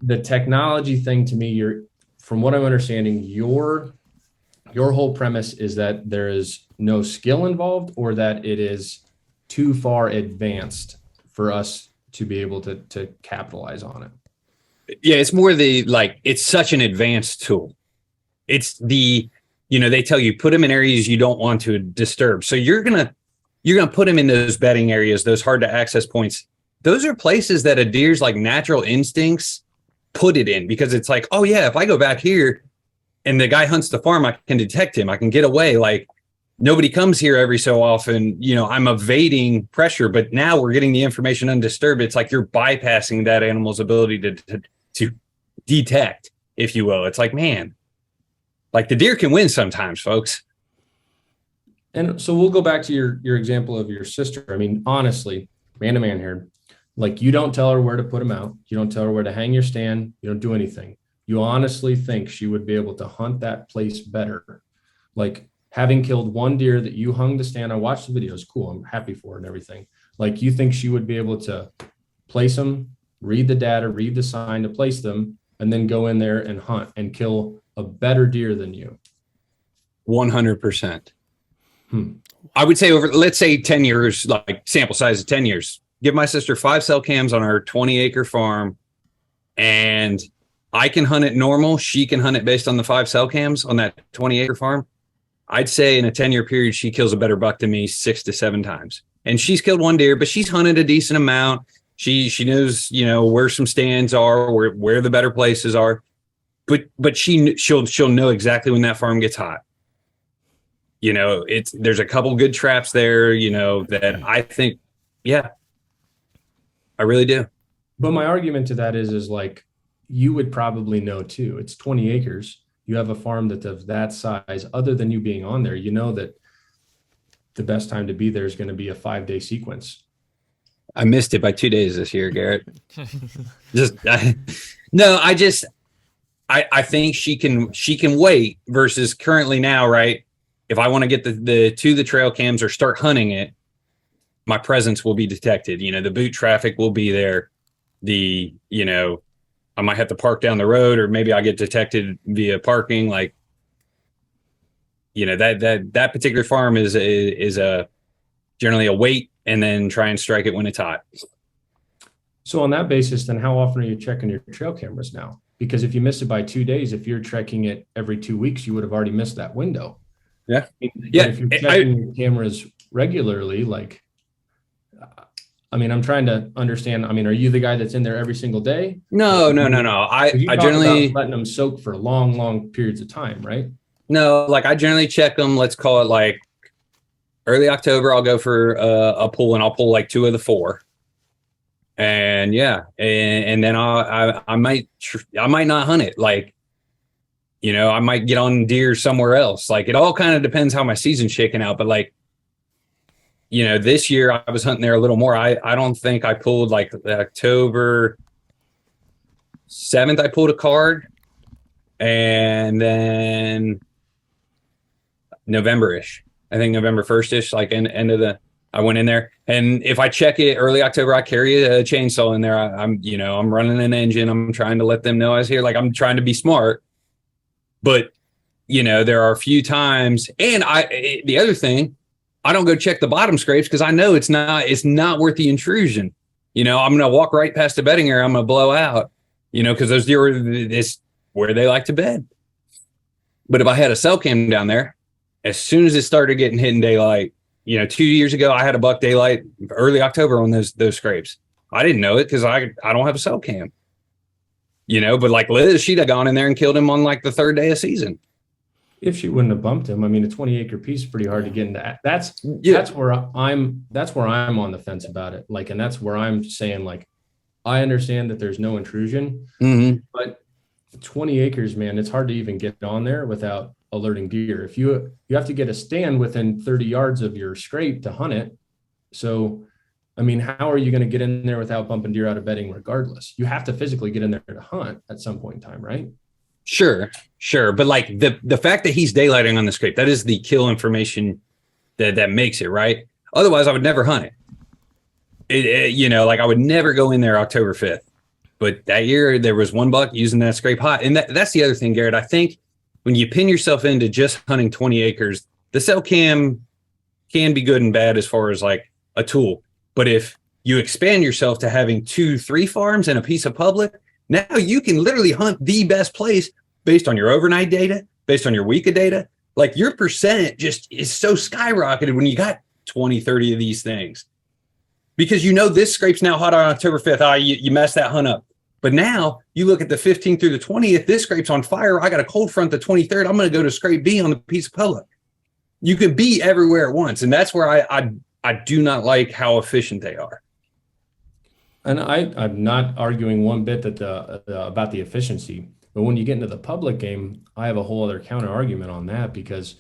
the technology thing, to me, from what I'm understanding, your whole premise is that there is no skill involved, or that it is too far advanced for us to be able to capitalize on it. Yeah, it's more it's such an advanced tool. It's they tell you put them in areas you don't want to disturb. So you're gonna put them in those bedding areas, those hard to access points. Those are places that a deer's like natural instincts put it in, because it's like, oh yeah, if I go back here and the guy hunts the farm, I can detect him. I can get away. Like, nobody comes here every so often. I'm evading pressure, but now we're getting the information undisturbed. It's like you're bypassing that animal's ability to detect, if you will. It's like, man, like, the deer can win sometimes, folks. And so we'll go back to your example of your sister. I mean, honestly, man to man here, like, you don't tell her where to put them out. You don't tell her where to hang your stand. You don't do anything. You honestly think she would be able to hunt that place better. Like, having killed one deer that you hung the stand, I watched the videos. Cool. I'm happy for her and everything. Like, you think she would be able to place them, read the data, read the sign to place them, and then go in there and hunt and kill a better deer than you? 100%. I would say over, let's say 10 years, like sample size of 10 years, give my sister 5 cell cams on our 20-acre farm, and I can hunt it normal. She can hunt it based on the 5 cell cams on that 20-acre farm. I'd say in a 10-year period, she kills a better buck than me 6 to 7 times. And she's killed one deer, but she's hunted a decent amount. She knows, where some stands are, where the better places are. But she'll know exactly when that farm gets hot. There's a couple good traps there, that I think, yeah, I really do. But my argument to that is like, you would probably know too. It's 20 acres. You have a farm that's of that size. Other than you being on there, that the best time to be there is going to be a 5-day sequence. I missed it by 2 days this year, Garrett. I think she can wait versus currently now, right? If I want to get the trail cams or start hunting it, my presence will be detected. The boot traffic will be there. I might have to park down the road, or maybe I get detected via parking. Like, that particular farm is a generally a wait and then try and strike it when it's hot. So on that basis, then how often are you checking your trail cameras now? Because if you missed it by 2 days, if you're checking it every 2 weeks, you would have already missed that window. Yeah. But if you're checking your cameras regularly, like, I'm trying to understand. Are you the guy that's in there every single day? No. I generally letting them soak for long periods of time, right? No, like I generally check them. Let's call it like early October. I'll go for a pull, and I'll pull like 2 of the 4. And and then I might not hunt it. Like, I might get on deer somewhere else. Like, it all kind of depends how my season's shaking out. But like, this year I was hunting there a little more. I don't think I pulled like October 7th. I pulled a card, and then November-ish. I think November 1st-ish, like end of the. I went in there, and if I check it early October, I carry a chainsaw in there. I'm running an engine. I'm trying to let them know I was here. Like, I'm trying to be smart, but there are a few times, and the other thing, I don't go check the bottom scrapes because I know it's not worth the intrusion. I'm going to walk right past the bedding area. I'm going to blow out, because those deer is where they like to bed. But if I had a cell cam down there, as soon as it started getting hit in daylight, 2 years ago, I had a buck daylight early October on those scrapes. I didn't know it because I don't have a cell cam, but like Liz, she'd have gone in there and killed him on like the 3rd day of season. If she wouldn't have bumped him, a 20-acre piece is pretty hard to get into. That's where I'm on the fence about it. Like, and that's where I'm saying, like, I understand that there's no intrusion, but 20 acres, man, it's hard to even get on there without alerting deer. If you have to get a stand within 30 yards of your scrape to hunt it. So, how are you going to get in there without bumping deer out of bedding regardless? You have to physically get in there to hunt at some point in time, right? Sure. But like the fact that he's daylighting on the scrape, that is the kill information that makes it, right? Otherwise, I would never hunt it. Like I would never go in there October 5th. But that year there was one buck using that scrape hot. And that's the other thing, Garrett. I think when you pin yourself into just hunting 20 acres, the cell cam can be good and bad as far as like a tool. But if you expand yourself to having 2-3 farms and a piece of public, now you can literally hunt the best place based on your overnight data, based on your week of data. Like, your percent just is so skyrocketed when you got 20, 30 of these things. Because this scrape's now hot on October 5th. You messed that hunt up. But now you look at the 15th through the 20th, this scrape's on fire. I got a cold front the 23rd. I'm going to go to scrape B on the piece of public. You can be everywhere at once. And that's where I do not like how efficient they are. And I'm not arguing one bit that about the efficiency, but when you get into the public game, I have a whole other counter argument on that, because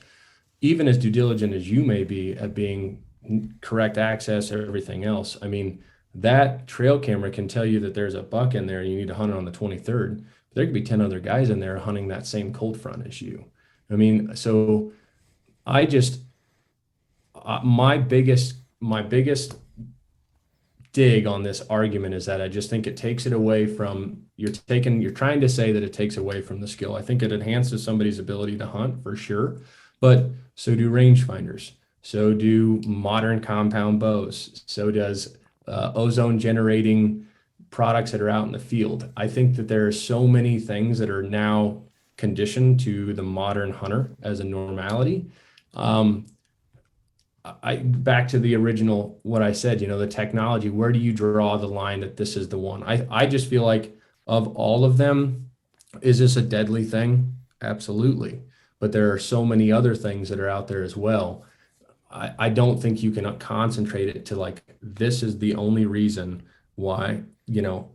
even as due diligent as you may be at being correct access or everything else, that trail camera can tell you that there's a buck in there and you need to hunt it on the 23rd. There could be 10 other guys in there hunting that same cold front as you. So I just, my biggest dig on this argument is that I just think it takes it away from, you're trying to say that it takes away from the skill. I think it enhances somebody's ability to hunt for sure, but so do rangefinders, so do modern compound bows, so does ozone generating products that are out in the field. I think that there are so many things that are now conditioned to the modern hunter as a normality. Back to the original, what I said, the technology, where do you draw the line that this is the one? I just feel like, of all of them, is this a deadly thing? Absolutely. But there are so many other things that are out there as well. I don't think you can concentrate it to like, this is the only reason why,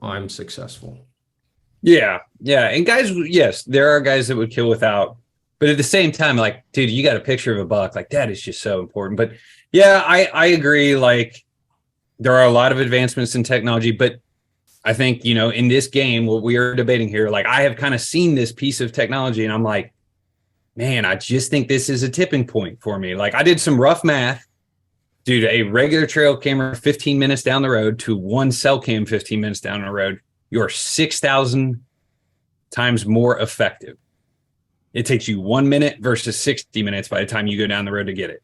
I'm successful. Yeah. And guys, yes, there are guys that would kill without. But at the same time, like, dude, you got a picture of a buck. Like, that is just so important. But yeah, I agree. Like, there are a lot of advancements in technology, but I think, in this game, what we are debating here, like I have kind of seen this piece of technology and I'm like, man, I just think this is a tipping point for me. Like I did some rough math, dude, a regular trail camera 15 minutes down the road to one cell cam 15 minutes down the road, you're 6,000 times more effective. It takes you 1 minute versus 60 minutes by the time you go down the road to get it.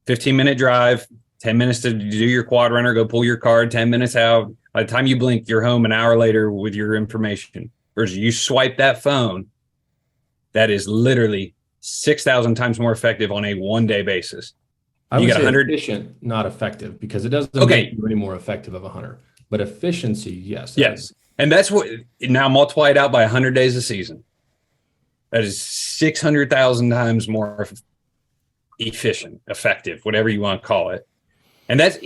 15-minute drive, 10 minutes to do your quad runner, go pull your card, 10 minutes out. By the time you blink, you're home an hour later with your information. Versus you swipe that phone, that is literally 6,000 times more effective on a one-day basis. I would say efficient, not effective, because it doesn't make you any more effective of a hunter. But efficiency, yes. Yes. And that's what, now multiply it out by 100 days a season. That is 600,000 times more efficient, effective, whatever you want to call it. And that's,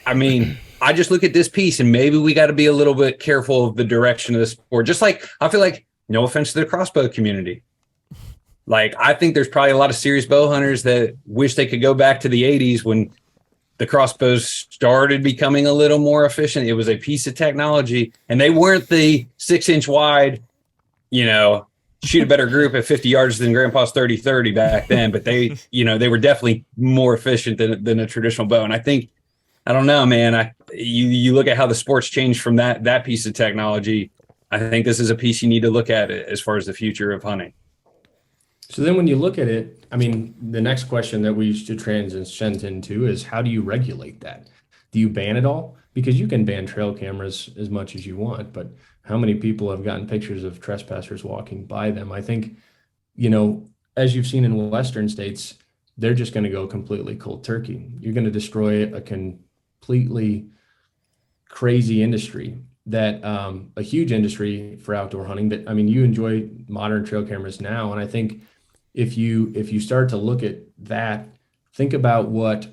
I mean, I just look at this piece and maybe we got to be a little bit careful of the direction of the sport. Just like, I feel like, no offense to the crossbow community. Like, I think there's probably a lot of serious bow hunters that wish they could go back to the 80s when the crossbows started becoming a little more efficient. It was a piece of technology and they weren't the 6-inch wide, shoot a better group at 50 yards than Grandpa's 30-30 back then, but they were definitely more efficient than a traditional bow. And I think, I don't know, man, you look at how the sport's changed from that piece of technology. I think this is a piece you need to look at as far as the future of hunting. So then when you look at it, I mean, the next question that we should transition into is how do you regulate that? Do you ban it all? Because you can ban trail cameras as much as you want, but how many people have gotten pictures of trespassers walking by them? I think, as you've seen in Western states, they're just going to go completely cold turkey. You're going to destroy a completely crazy industry that a huge industry for outdoor hunting that, I mean, you enjoy modern trail cameras now. And I think if you start to look at that, think about what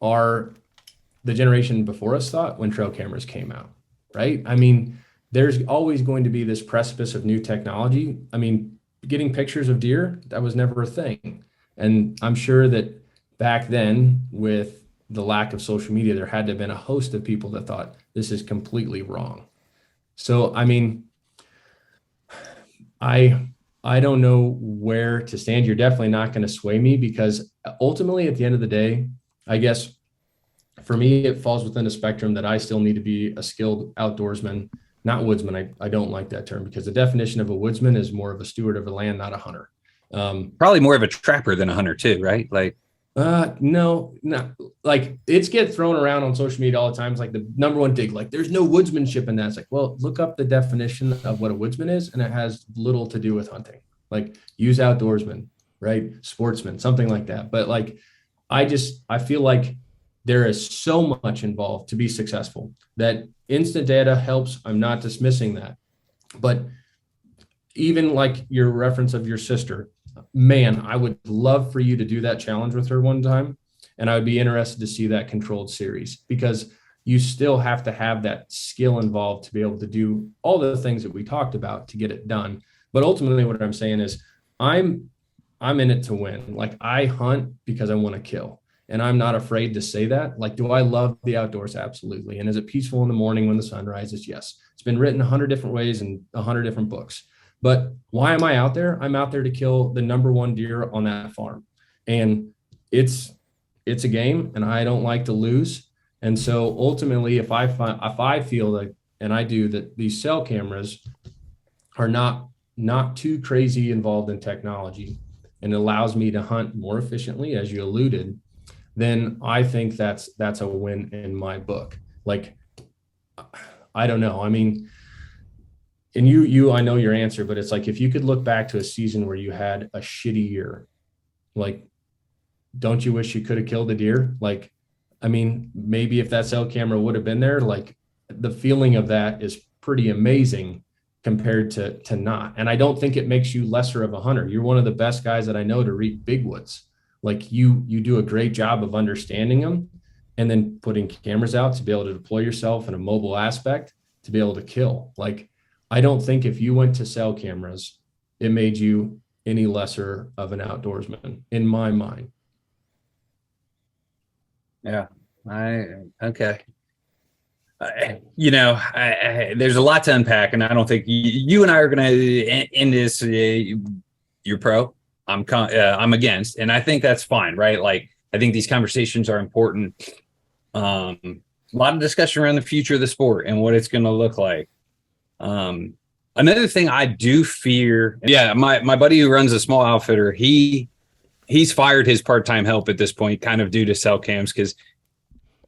the generation before us thought when trail cameras came out, right? I mean, there's always going to be this precipice of new technology. I mean, getting pictures of deer, that was never a thing. And I'm sure that back then with the lack of social media, there had to have been a host of people that thought this is completely wrong. So, I mean, I don't know where to stand. You're definitely not going to sway me because ultimately at the end of the day, I guess for me, it falls within a spectrum that I still need to be a skilled outdoorsman, not woodsman. I don't like that term because the definition of a woodsman is more of a steward of a land, not a hunter. Probably more of a trapper than a hunter too, right? Like, no, like it's get thrown around on social media all the time. It's like the number one dig, like there's no woodsmanship in that. It's like, well, look up the definition of what a woodsman is. And it has little to do with hunting, like use outdoorsman, right? Sportsman, something like that. But like, I feel like there is so much involved to be successful that instant data helps. I'm not dismissing that, but even like your reference of your sister, man, I would love for you to do that challenge with her one time. And I would be interested to see that controlled series because you still have to have that skill involved to be able to do all the things that we talked about to get it done. But ultimately what I'm saying is I'm in it to win. Like I hunt because I want to kill. And I'm not afraid to say that. Like, do I love the outdoors? Absolutely. And is it peaceful in the morning when the sun rises? Yes. It's been written 100 different ways in 100 different books. But why am I out there? I'm out there to kill the number one deer on that farm. And it's a game and I don't like to lose. And so ultimately, if I feel like, and I do, that these cell cameras are not too crazy involved in technology and it allows me to hunt more efficiently, as you alluded, then I think that's a win in my book. Like, I don't know. I mean, and I know your answer, but it's like, if you could look back to a season where you had a shitty year, like, don't you wish you could have killed a deer? Like, I mean, maybe if that cell camera would have been there, like the feeling of that is pretty amazing compared to not. And I don't think it makes you lesser of a hunter. You're one of the best guys that I know to read big woods. Like you do a great job of understanding them and then putting cameras out to be able to deploy yourself in a mobile aspect to be able to kill. Like, I don't think if you went to cell cameras, it made you any lesser of an outdoorsman in my mind. Yeah. Okay. there's a lot to unpack, and I don't think you and I are going to end this. You're pro. I'm against, and I think that's fine, right? Like, I think these conversations are important. A lot of discussion around the future of the sport and what it's going to look like. Another thing I do fear, my buddy who runs a small outfitter, he's fired his part-time help at this point, kind of due to cell cams, because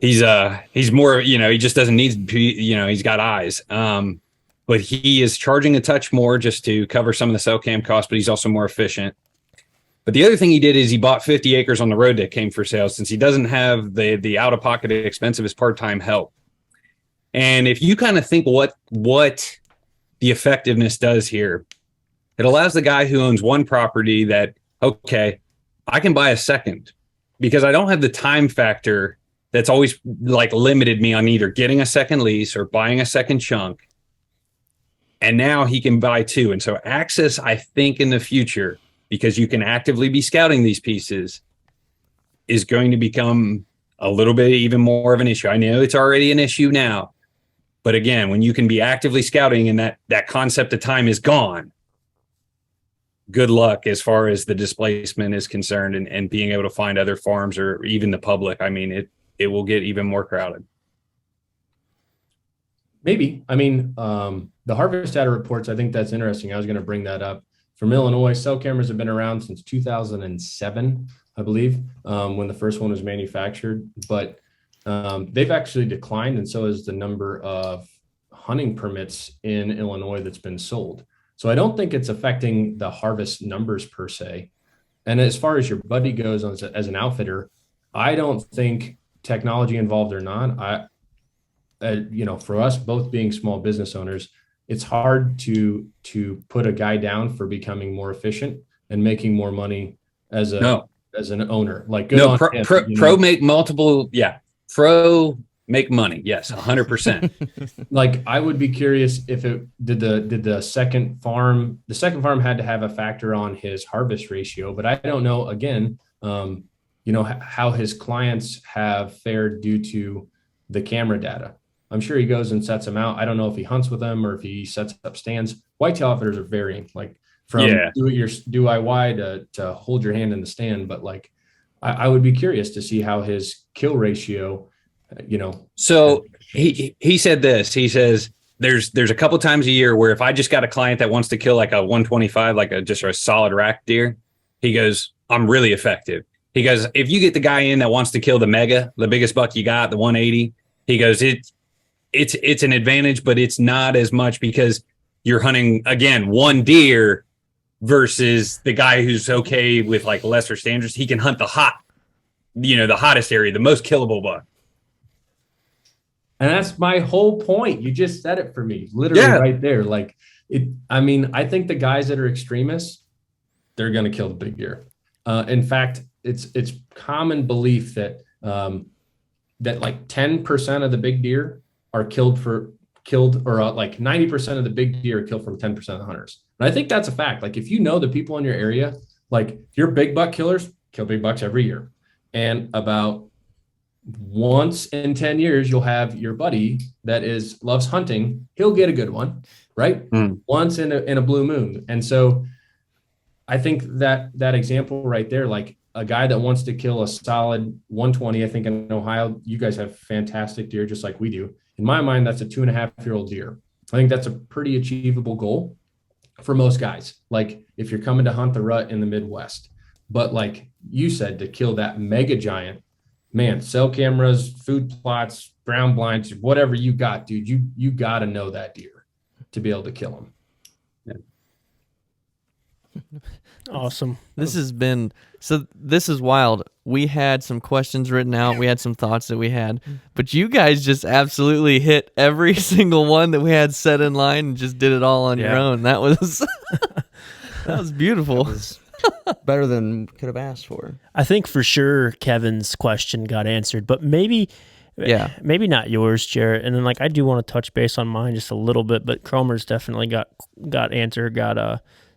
he's more, he just doesn't need, he's got eyes. But he is charging a touch more just to cover some of the cell cam costs, but he's also more efficient. But the other thing he did is he bought 50 acres on the road that came for sale, since he doesn't have the out-of-pocket expense of his part-time help. And if you kind of think what the effectiveness does here, it allows the guy who owns one property that, okay, I can buy a second, because I don't have the time factor that's always like limited me on either getting a second lease or buying a second chunk. And now he can buy two. And so access, I think, in the future, because you can actively be scouting these pieces, is going to become a little bit even more of an issue. I know it's already an issue now, but again, when you can be actively scouting and that concept of time is gone, good luck as far as the displacement is concerned, and being able to find other farms or even the public. I mean, it will get even more crowded. Maybe. I mean, the harvest data reports, I think that's interesting. I was going to bring that up. From Illinois, cell cameras have been around since 2007, I believe, when the first one was manufactured. But they've actually declined, and so has the number of hunting permits in Illinois that's been sold. So I don't think it's affecting the harvest numbers per se. And as far as your buddy goes as an outfitter, I don't think technology involved or not, for us both being small business owners, it's hard to put a guy down for becoming more efficient and making more money as an owner. Like, pro make multiple. Yeah. Pro make money. Yes. 100%. Like, I would be curious if it did the second farm had to have a factor on his harvest ratio, but I don't know, again, how his clients have fared due to the camera data. I'm sure he goes and sets them out. I don't know if he hunts with them or if he sets up stands. Whitetail outfitters are varying, like from do DIY to hold your hand in the stand. But like, I would be curious to see how his kill ratio, So he said this. He says there's a couple times a year where if I just got a client that wants to kill like a 125, like just a solid rack deer, he goes, I'm really effective. He goes, if you get the guy in that wants to kill the mega, the biggest buck you got, the 180, he goes, it's an advantage, but it's not as much, because you're hunting, again, one deer versus the guy who's okay with like lesser standards. He can hunt the hottest area, the most killable buck. And that's my whole point. You just said it for me, literally right there. Like I think the guys that are extremists, they're going to kill the big deer. In fact, it's common belief that like 10% of the big deer are killed, or like 90% of the big deer are killed from 10% of the hunters. And I think that's a fact. Like, if you know the people in your area, like, your big buck killers kill big bucks every year. And about once in 10 years, you'll have your buddy that loves hunting. He'll get a good one, right? Once in a blue moon. And so I think that example right there, like a guy that wants to kill a solid 120, I think in Ohio, you guys have fantastic deer just like we do. In my mind, that's a 2.5-year-old deer. I think that's a pretty achievable goal for most guys. Like, if you're coming to hunt the rut in the Midwest, but like you said, to kill that mega giant, man, cell cameras, food plots, brown blinds, whatever you got, dude, you got to know that deer to be able to kill him. Awesome. This is wild. We had some questions written out. We had some thoughts that we had, but you guys just absolutely hit every single one that we had set in line and just did it all on your own. That was beautiful. That was better than could have asked for. I think for sure Kevin's question got answered, but maybe not yours, Jarrett. And then I do want to touch base on mine just a little bit, but Cromer's definitely got answered,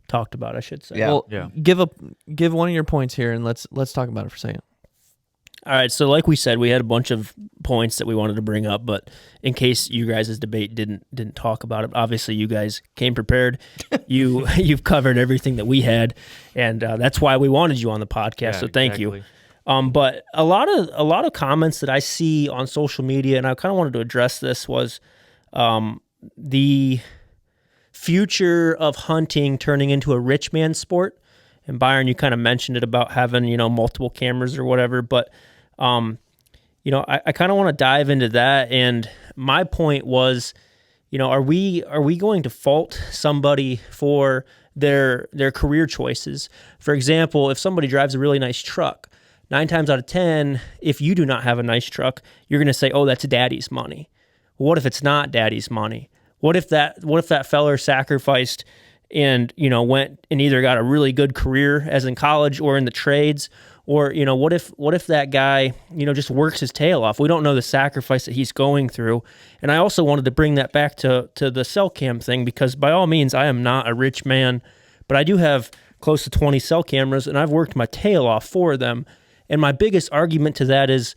talked about, I should say. Yeah. Well, give one of your points here, and let's talk about it for a second. All right, so like we said, we had a bunch of points that we wanted to bring up, but in case you guys' debate didn't talk about it, obviously you guys came prepared. You've covered everything that we had, and that's why we wanted you on the podcast. Yeah, so thank exactly. you. But a lot of comments that I see on social media, and I kind of wanted to address this, was the future of hunting turning into a rich man sport. And Byron, you kind of mentioned it about having, multiple cameras or whatever, but I kind of want to dive into that. And my point was, are we going to fault somebody for their career choices? For example, if somebody drives a really nice truck, 9 times out of 10, if you do not have a nice truck, you're going to say, "Oh, that's daddy's money." Well, what if it's not daddy's money? What if that feller sacrificed and went and either got a really good career as in college or in the trades, or what if that guy just works his tail off? We don't know the sacrifice that he's going through. And I also wanted to bring that back to the cell cam thing, because by all means I am not a rich man, but I do have close to 20 cell cameras and I've worked my tail off for them. And my biggest argument to that is,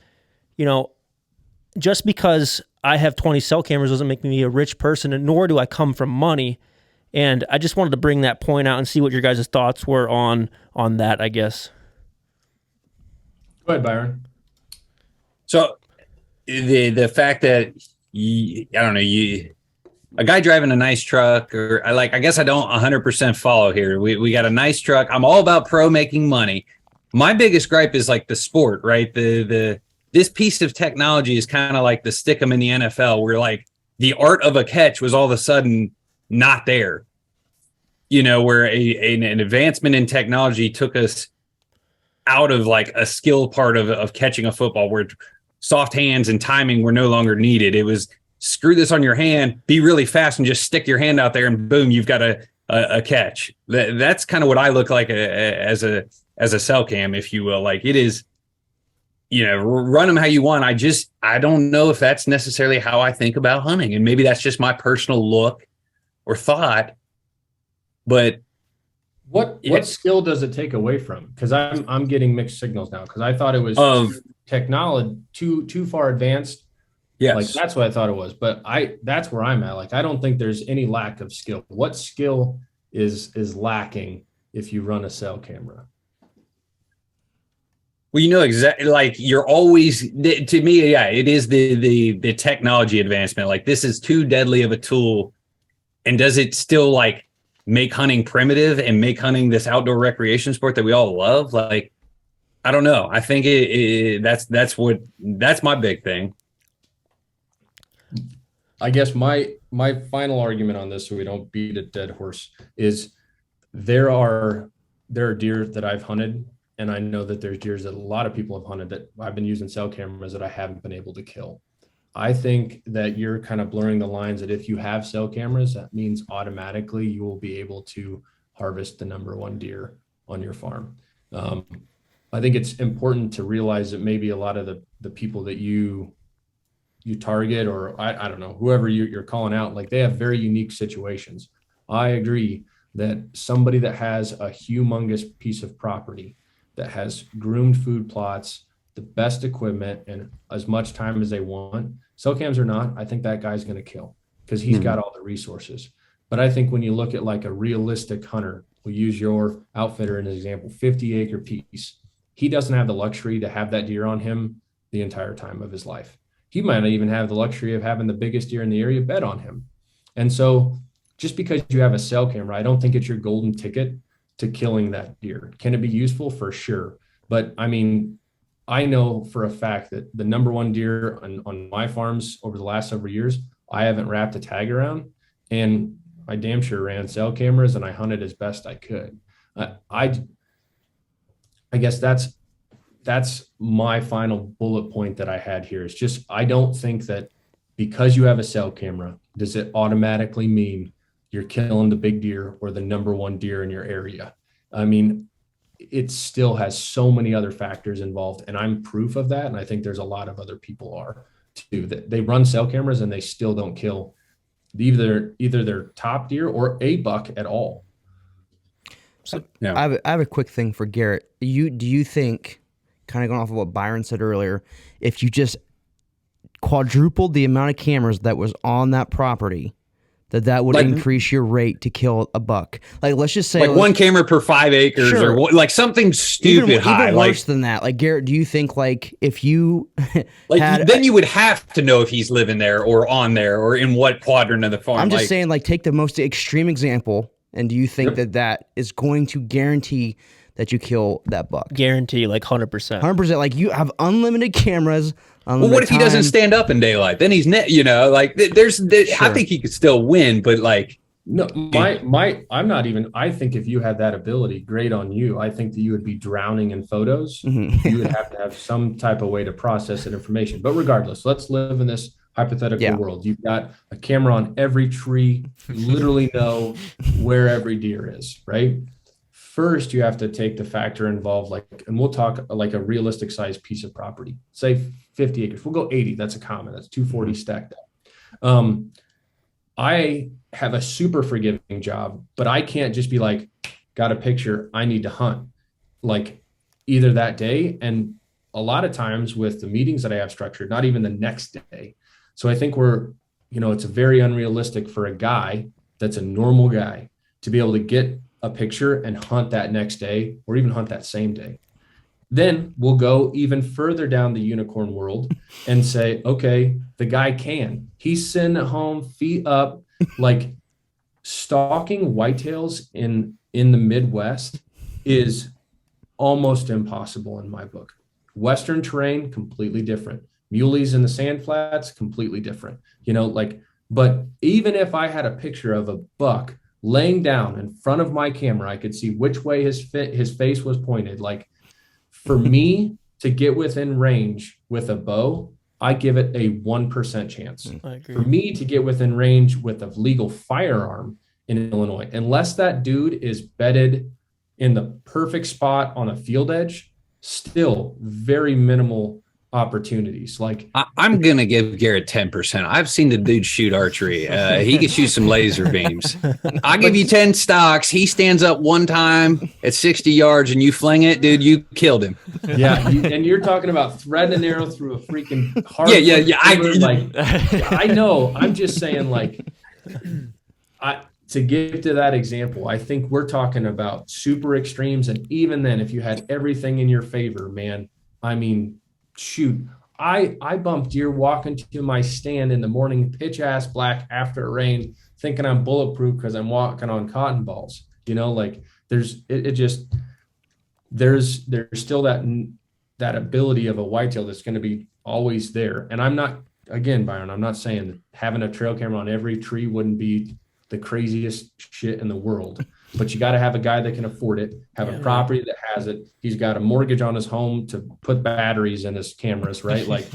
just because I have 20 cell cameras doesn't make me a rich person, and nor do I come from money. And I just wanted to bring that point out and see what your guys' thoughts were on that, I guess. Go ahead, Byron. So the fact that a guy driving a nice truck, or I guess I don't 100% follow here. We got a nice truck. I'm all about pro making money. My biggest gripe is like the sport, right? This piece of technology is kind of like the stick 'em in the NFL, where like the art of a catch was all of a sudden not there, where an advancement in technology took us out of like a skill part of catching a football, where soft hands and timing were no longer needed. It was screw this on your hand, be really fast, and just stick your hand out there, and boom, you've got a catch. That's kind of what I look like as a cell cam, if you will. Like, it is, run them how you want. I don't know if that's necessarily how I think about hunting, and maybe that's just my personal look or thought. But what skill does it take away from? Because I'm getting mixed signals now, because I thought it was technology too far advanced. Yes. Like, that's what I thought it was. But that's where I'm at. Like, I don't think there's any lack of skill. What skill is lacking if you run a cell camera? Well, exactly, like, you're always, to me, yeah, it is the technology advancement. Like, this is too deadly of a tool. And does it still like make hunting primitive and make hunting this outdoor recreation sport that we all love? Like, I don't know. I think that's my big thing. I guess my final argument on this, so we don't beat a dead horse, is there are deer that I've hunted, and I know that there's deer that a lot of people have hunted that I've been using cell cameras that I haven't been able to kill. I think that you're kind of blurring the lines, that if you have cell cameras, that means automatically you will be able to harvest the number one deer on your farm. I think it's important to realize that maybe a lot of the people that you target, or I don't know, whoever you're calling out, like, they have very unique situations. I agree that somebody that has a humongous piece of property, that has groomed food plots, the best equipment, and as much time as they want, cell cams or not, I think that guy's going to kill, because he's got all the resources. But I think when you look at like a realistic hunter, we'll use your outfitter as an example, 50-acre piece, he doesn't have the luxury to have that deer on him the entire time of his life. He might not even have the luxury of having the biggest deer in the area bet on him. And so just because you have a cell camera, I don't think it's your golden ticket to killing that deer. Can it be useful? For sure. But I mean, I know for a fact that the number one deer on my farms over the last several years, I haven't wrapped a tag around, and I damn sure ran cell cameras and I hunted as best I could. I guess that's my final bullet point that I had here. Is just, I don't think that because you have a cell camera, does it automatically mean you're killing the big deer or the number one deer in your area. I mean, it still has so many other factors involved, and I'm proof of that. And I think there's a lot of other people are too, that they run cell cameras and they still don't kill either their top deer or a buck at all. So I have a quick thing for Garrett. Do you think, kind of going off of what Byron said earlier, if you just quadrupled the amount of cameras that was on that property, that would increase your rate to kill a buck. Like, let's just say one camera per 5 acres, sure, or like something stupid high. Even worse than that. Like, Garrett, do you think like if you then you would have to know if he's living there or on there or in what quadrant of the farm? I'm just saying, like, take the most extreme example, and do you think that is going to guarantee that you kill that buck? Guarantee, like 100%. 100%. Like, you have unlimited cameras. Well, what if he doesn't stand up in daylight? Then he's like there's I think he could still win, but like no, I'm not even. I think if you had that ability, great on you. I think that you would be drowning in photos. You would have to have some type of way to process that information. But regardless, let's live in this hypothetical world. You've got a camera on every tree. You literally know where every deer is, right? First, you have to take the factor involved, and we'll talk like a realistic size piece of property, say 50 acres. We'll go 80. That's a common. That's 240 stacked up. I have a super forgiving job, but I can't just be like, got a picture, I need to hunt, like either that day. And a lot of times with the meetings that I have structured, not even the next day. So I think it's very unrealistic for a guy that's a normal guy to be able to get a picture and hunt that next day or even hunt that same day. Then we'll go even further down the unicorn world and say, okay, the guy he's sitting at home, feet up, like stalking whitetails in the Midwest is almost impossible in my book. Western terrain, completely different. Muleys in the sand flats, completely different. But even if I had a picture of a buck laying down in front of my camera, I could see which way his face was pointed. Like, for me to get within range with a bow, I give it a 1% chance. I agree. For me to get within range with a legal firearm in Illinois, unless that dude is bedded in the perfect spot on a field edge, still very minimal opportunities. Like, I'm gonna give Garrett 10%. I've seen the dude shoot archery. He can shoot some laser beams. I'll give you 10 stocks. He stands up one time at 60 yards and you fling it, dude, you killed him. Yeah, and you're talking about threading an arrow through a freaking hard. Yeah. I know. I'm just saying, like, to get to that example, I think we're talking about super extremes, and even then, if you had everything in your favor, man, I mean, shoot, I bumped deer walking to my stand in the morning, pitch ass black after it rained, thinking I'm bulletproof because I'm walking on cotton balls. There's still that ability of a whitetail that's going to be always there. And I'm not, again, Byron, I'm not saying that having a trail camera on every tree wouldn't be the craziest shit in the world. But you got to have a guy that can afford it, have a property that has it. He's got a mortgage on his home to put batteries in his cameras, right? Like,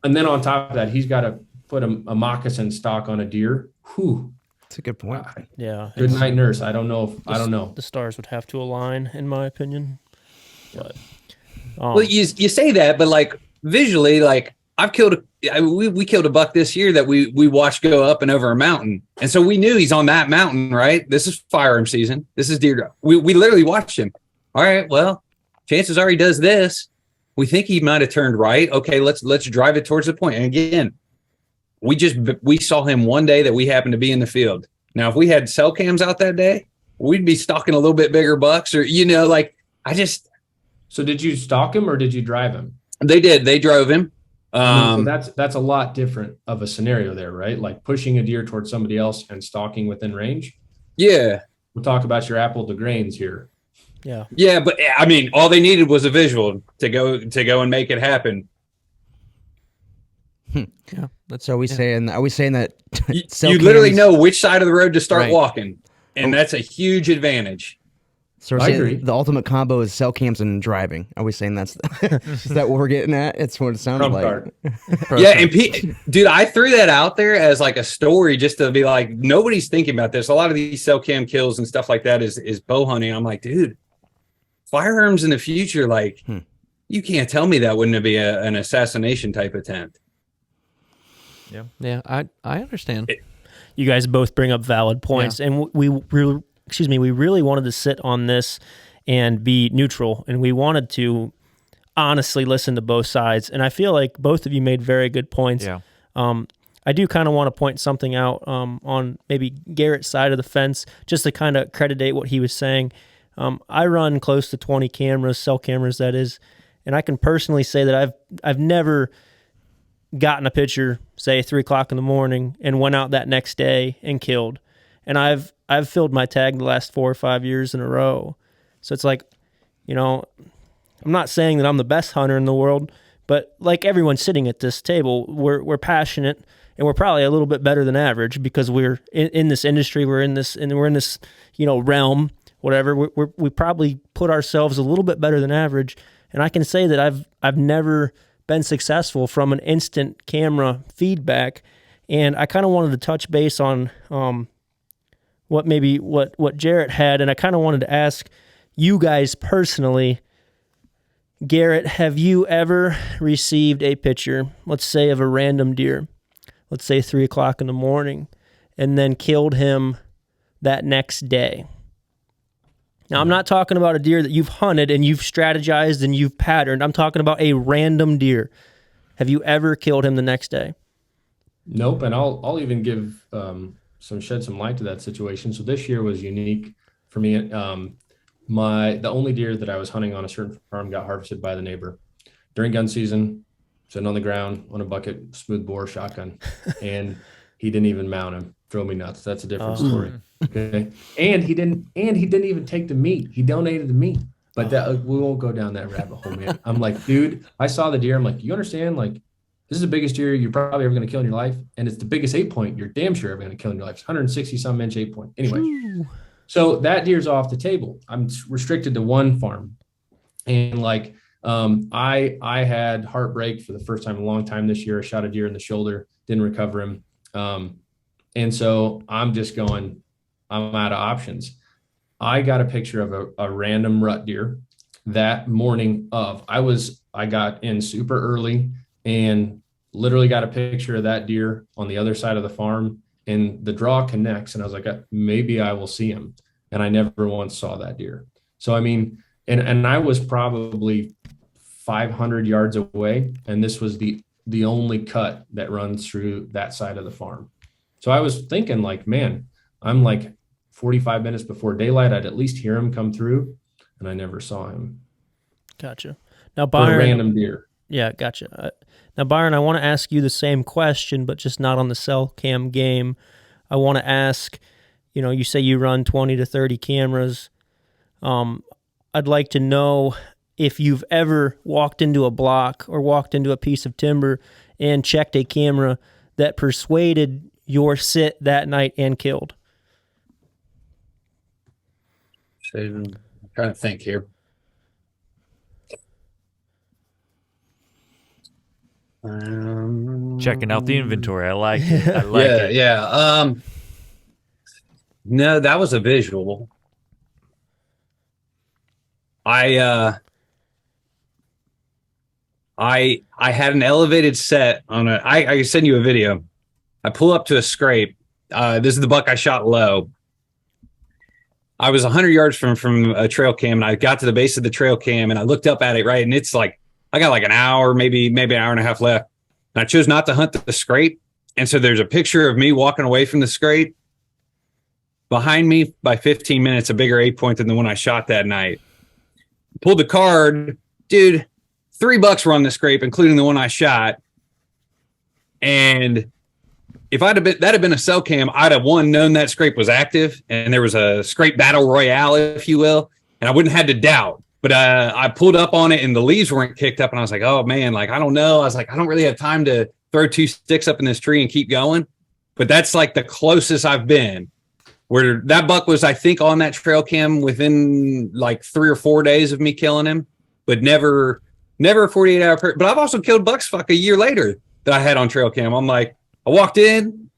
and then on top of that, he's got to put a moccasin stock on a deer. Whew. That's a good point. Yeah. Good night, nurse. I don't know. I don't know. The stars would have to align, in my opinion. But well, you say that, but like visually, like we killed a buck this year that we watched go up and over a mountain. And so we knew he's on that mountain, right? This is firearm season. This is deer. We literally watched him. All right, well, chances are he does this. We think he might have turned right. Okay, let's drive it towards the point. And again, we saw him one day that we happened to be in the field. Now, if we had cell cams out that day, we'd be stalking a little bit bigger bucks, or So did you stalk him or did you drive him? They did. They drove him. So that's a lot different of a scenario there, right? Like pushing a deer towards somebody else and stalking within range. Yeah. We'll talk about your apple to grains here. Yeah. Yeah, but I mean, all they needed was a visual to go and make it happen. Yeah. So are we saying that you literally know which side of the road to start walking, and that's a huge advantage. So we're saying the ultimate combo is cell cams and driving. Are we saying is that what we're getting at? It's what it sounds like. Yeah, and dude, I threw that out there as like a story just to be like, nobody's thinking about this. A lot of these cell cam kills and stuff like that is bow hunting. I'm like, dude, firearms in the future, like you can't tell me that wouldn't be an assassination type attempt. Yeah, I understand. You guys both bring up valid points, and we really wanted to sit on this and be neutral, and we wanted to honestly listen to both sides. And I feel like both of you made very good points. Yeah. I do kind of want to point something out on maybe Garrett's side of the fence, just to kind of accreditate what he was saying. I run close to 20 cameras, cell cameras that is, and I can personally say that I've never gotten a picture, say 3 o'clock in the morning, and went out that next day and killed. And I've filled my tag the last 4 or 5 years in a row. So it's like, I'm not saying that I'm the best hunter in the world, but like everyone sitting at this table, we're passionate, and we're probably a little bit better than average because we're in this industry, we're in this realm, whatever. We probably put ourselves a little bit better than average, and I can say that I've never been successful from an instant camera feedback. And I kind of wanted to touch base on what Jarrett had, and I kind of wanted to ask you guys personally. Garrett, have you ever received a picture, let's say, of a random deer, let's say 3 o'clock in the morning, and then killed him that next day? Now, I'm not talking about a deer that you've hunted and you've strategized and you've patterned. I'm talking about a random deer. Have you ever killed him the next day? Nope. And I'll even give shed some light to that situation. So this year was unique for me. The only deer that I was hunting on a certain farm got harvested by the neighbor during gun season, sitting on the ground on a bucket, smooth bore shotgun, and he didn't even mount him. Drove me nuts. That's a different story. Okay. And he didn't even take the meat. He donated the meat. But we won't go down that rabbit hole, man. I'm like, dude, I saw the deer. I'm like, you understand? Like, this is the biggest deer you're probably ever going to kill in your life. And it's the biggest 8-point you're damn sure ever going to kill in your life. It's 160 some inch 8-point. Anyway. So that deer's off the table. I'm restricted to one farm. And like, I had heartbreak for the first time in a long time this year. I shot a deer in the shoulder, didn't recover him. And so I'm just going, I'm out of options. I got a picture of a random rut deer that morning of, I got in super early and literally got a picture of that deer on the other side of the farm, and the draw connects. And I was like, maybe I will see him. And I never once saw that deer. So, I mean, and I was probably 500 yards away, and this was the only cut that runs through that side of the farm. So I was thinking like, man, I'm like 45 minutes before daylight, I'd at least hear him come through, and I never saw him. Gotcha. Now, Byron, a random deer. Yeah, gotcha. Now, Byron, I want to ask you the same question, but just not on the cell cam game. I want to ask, you say you run 20 to 30 cameras. I'd like to know if you've ever walked into a block or walked into a piece of timber and checked a camera that persuaded your sit that night and killed. I'm trying to think here. Checking out the inventory. I like it. I like it. Yeah. No, that was a visual. I had an elevated set on I can send you a video. I pull up to a scrape. This is the buck I shot low. I was 100 yards from a trail cam, and I got to the base of the trail cam, and I looked up at it, right, and it's like, I got like an hour, maybe an hour and a half left. And I chose not to hunt the scrape. And so there's a picture of me walking away from the scrape. Behind me by 15 minutes, a bigger 8-point than the one I shot that night. Pulled the card. Dude, 3 bucks were on the scrape, including the one I shot. And if that had been a cell cam, I'd have known that scrape was active, and there was a scrape battle royale, if you will, and I wouldn't have had to doubt. But I pulled up on it, and the leaves weren't kicked up, and I was like, oh man, like, I don't know. I was like, I don't really have time to throw 2 sticks up in this tree and keep going. But that's like the closest I've been, where that buck was, I think, on that trail cam within like 3 or 4 days of me killing him, but never a 48-hour period. But I've also killed bucks a year later that I had on trail cam. I'm like, I walked in,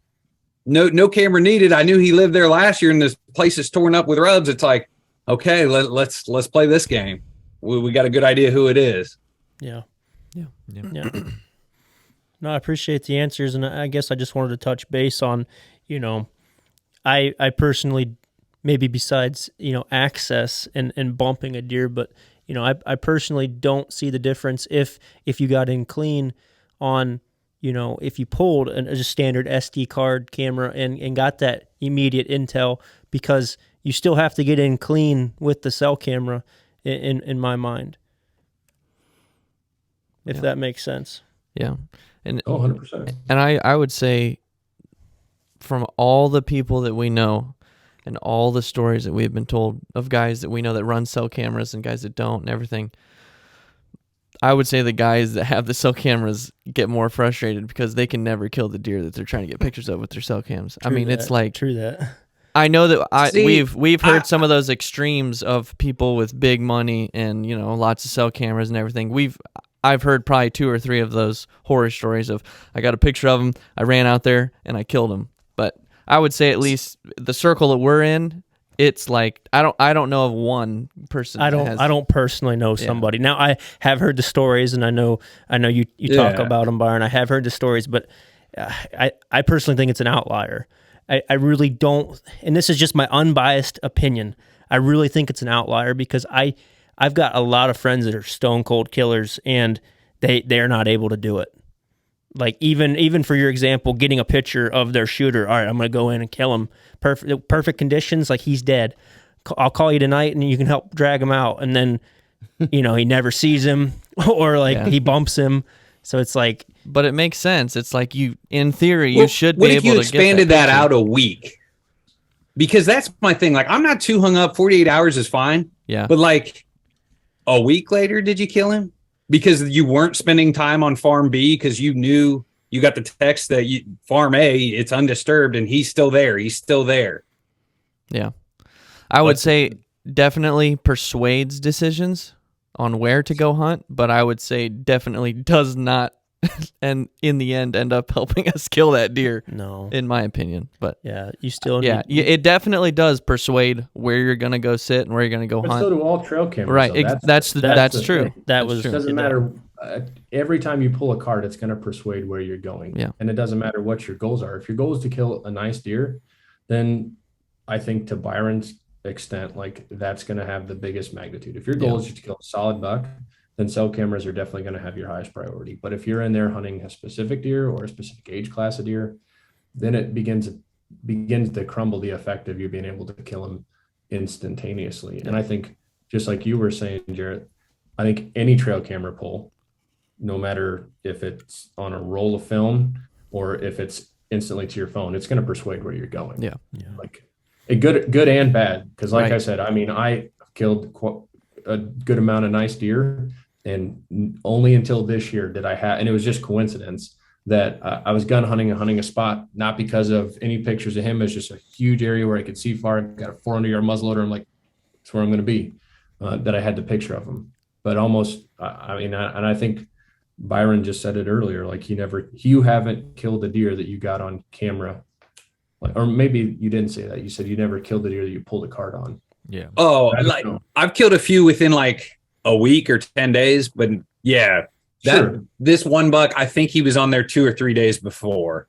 no camera needed. I knew he lived there last year, and this place is torn up with rubs. It's like, okay, let's play this game. We got a good idea who it is. Yeah. No, I appreciate the answers, and I guess I just wanted to touch base on, I personally, maybe besides, access and bumping a deer, but I personally don't see the difference if you got in clean on, if you pulled a standard SD card camera and got that immediate intel, because you still have to get in clean with the cell camera in my mind, if that makes sense. Yeah. And 100%. And I would say, from all the people that we know and all the stories that we've been told of guys that we know that run cell cameras and guys that don't and everything, I would say the guys that have the cell cameras get more frustrated because they can never kill the deer that they're trying to get pictures of with their cell cams. It's like, true that. I know that we've heard some of those extremes of people with big money and, lots of cell cameras and everything. I've heard probably 2 or 3 of those horror stories of, I got a picture of him, I ran out there and I killed him. But I would say at least the circle that we're in, it's like I don't know of one person. I don't personally know somebody. Now I have heard the stories, and I know you talk about them, Byron. I have heard the stories, but I personally think it's an outlier. I really don't, and this is just my unbiased opinion. I really think it's an outlier because I've got a lot of friends that are stone cold killers, and they're not able to do it. Like even for your example, getting a picture of their shooter. All right, I'm going to go in and kill him. Perfect conditions, like he's dead. I'll call you tonight, and you can help drag him out. And then, he never sees him, or he bumps him. So it's like, but it makes sense. It's like in theory, you should be able to get that. What if you expanded that out a week? Because that's my thing. Like, I'm not too hung up. 48 hours is fine. Yeah. But like a week later, did you kill him? Because you weren't spending time on farm B because you knew you got the text that farm A, it's undisturbed and he's still there. He's still there. Yeah. I would say definitely persuades decisions on where to go hunt, but I would say definitely does not and in the end end up helping us kill that deer. No. In my opinion. But you still need, it definitely does persuade where you're going to go sit and where you're going to go hunt. So do all trail cameras. Right. So that's true. Thing. It doesn't matter. Every time you pull a card, it's going to persuade where you're going. Yeah. And it doesn't matter what your goals are. If your goal is to kill a nice deer, then I think to Byron's extent, like that's going to have the biggest magnitude. If your goal is just to kill a solid buck, then cell cameras are definitely going to have your highest priority. But if you're in there hunting a specific deer or a specific age class of deer, then it begins to crumble the effect of you being able to kill them instantaneously. Yeah. And I think, just like you were saying, Jarrett, I think any trail camera pull, no matter if it's on a roll of film or if it's instantly to your phone, it's going to persuade where you're going. Yeah. Like a good and bad. Because like I said, I killed a good amount of nice deer, and only until this year did I have, and it was just coincidence that I was gun hunting and hunting a spot, not because of any pictures of him. It's just a huge area where I could see far. Got a 400-yard muzzleloader. I'm like, that's where I'm going to be. That I had the picture of him, but almost. And I think Byron just said it earlier. Like you haven't killed a deer that you got on camera, or maybe you didn't say that. You said you never killed a deer that you pulled a card on. Yeah. Oh, I've killed a few within like a week or 10 days, but this one buck, I think he was on there 2 or 3 days before.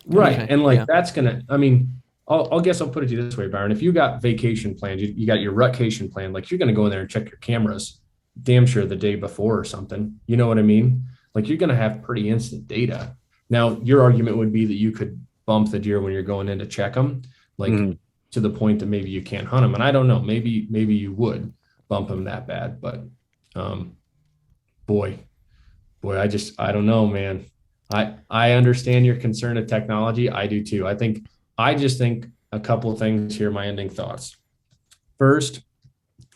Right. Okay. And that's going to, I'll guess I'll put it to you this way, Byron. If you got vacation planned, you got your rutcation plan, like you're going to go in there and check your cameras damn sure the day before or something. You know what I mean? Like you're going to have pretty instant data. Now, your argument would be that you could bump the deer when you're going in to check them, like to the point that maybe you can't hunt them. And I don't know, maybe you would bump them that bad, but boy, I don't know, man. I understand your concern of technology. I do too. I just think a couple of things here, my ending thoughts. First,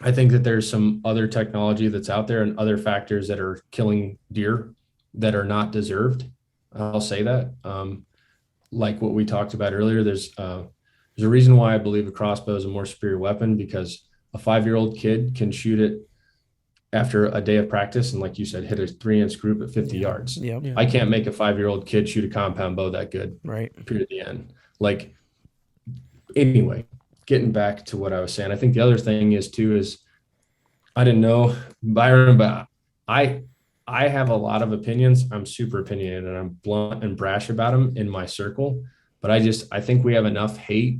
I think that there's some other technology that's out there and other factors that are killing deer that are not deserved. I'll say that. Like what we talked about earlier, there's a reason why I believe a crossbow is a more superior weapon, because a 5-year-old kid can shoot it after a day of practice and, like you said, hit a 3-inch group at 50 yards. Yeah. I can't make a 5-year-old kid shoot a compound bow that good. Right. Period. The end. Like, anyway, getting back to what I was saying, I think the other thing is I didn't know Byron, but I have a lot of opinions. I'm super opinionated and I'm blunt and brash about them in my circle, but I think we have enough hate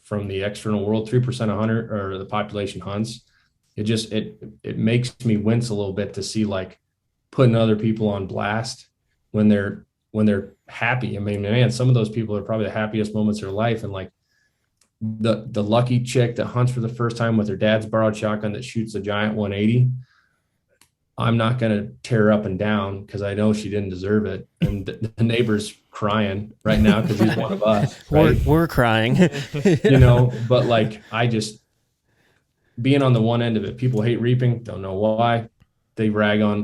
from the external world. 3% of the population hunts. it makes me wince a little bit to see like putting other people on blast when they're happy. I mean, man, some of those people are probably the happiest moments of their life. And like the lucky chick that hunts for the first time with her dad's borrowed shotgun that shoots a giant 180. I'm not going to tear her up and down because I know she didn't deserve it. And the neighbor's crying right now because he's one of us. Right? We're crying. But like, I just, being on the one end of it, people hate reaping, don't know why.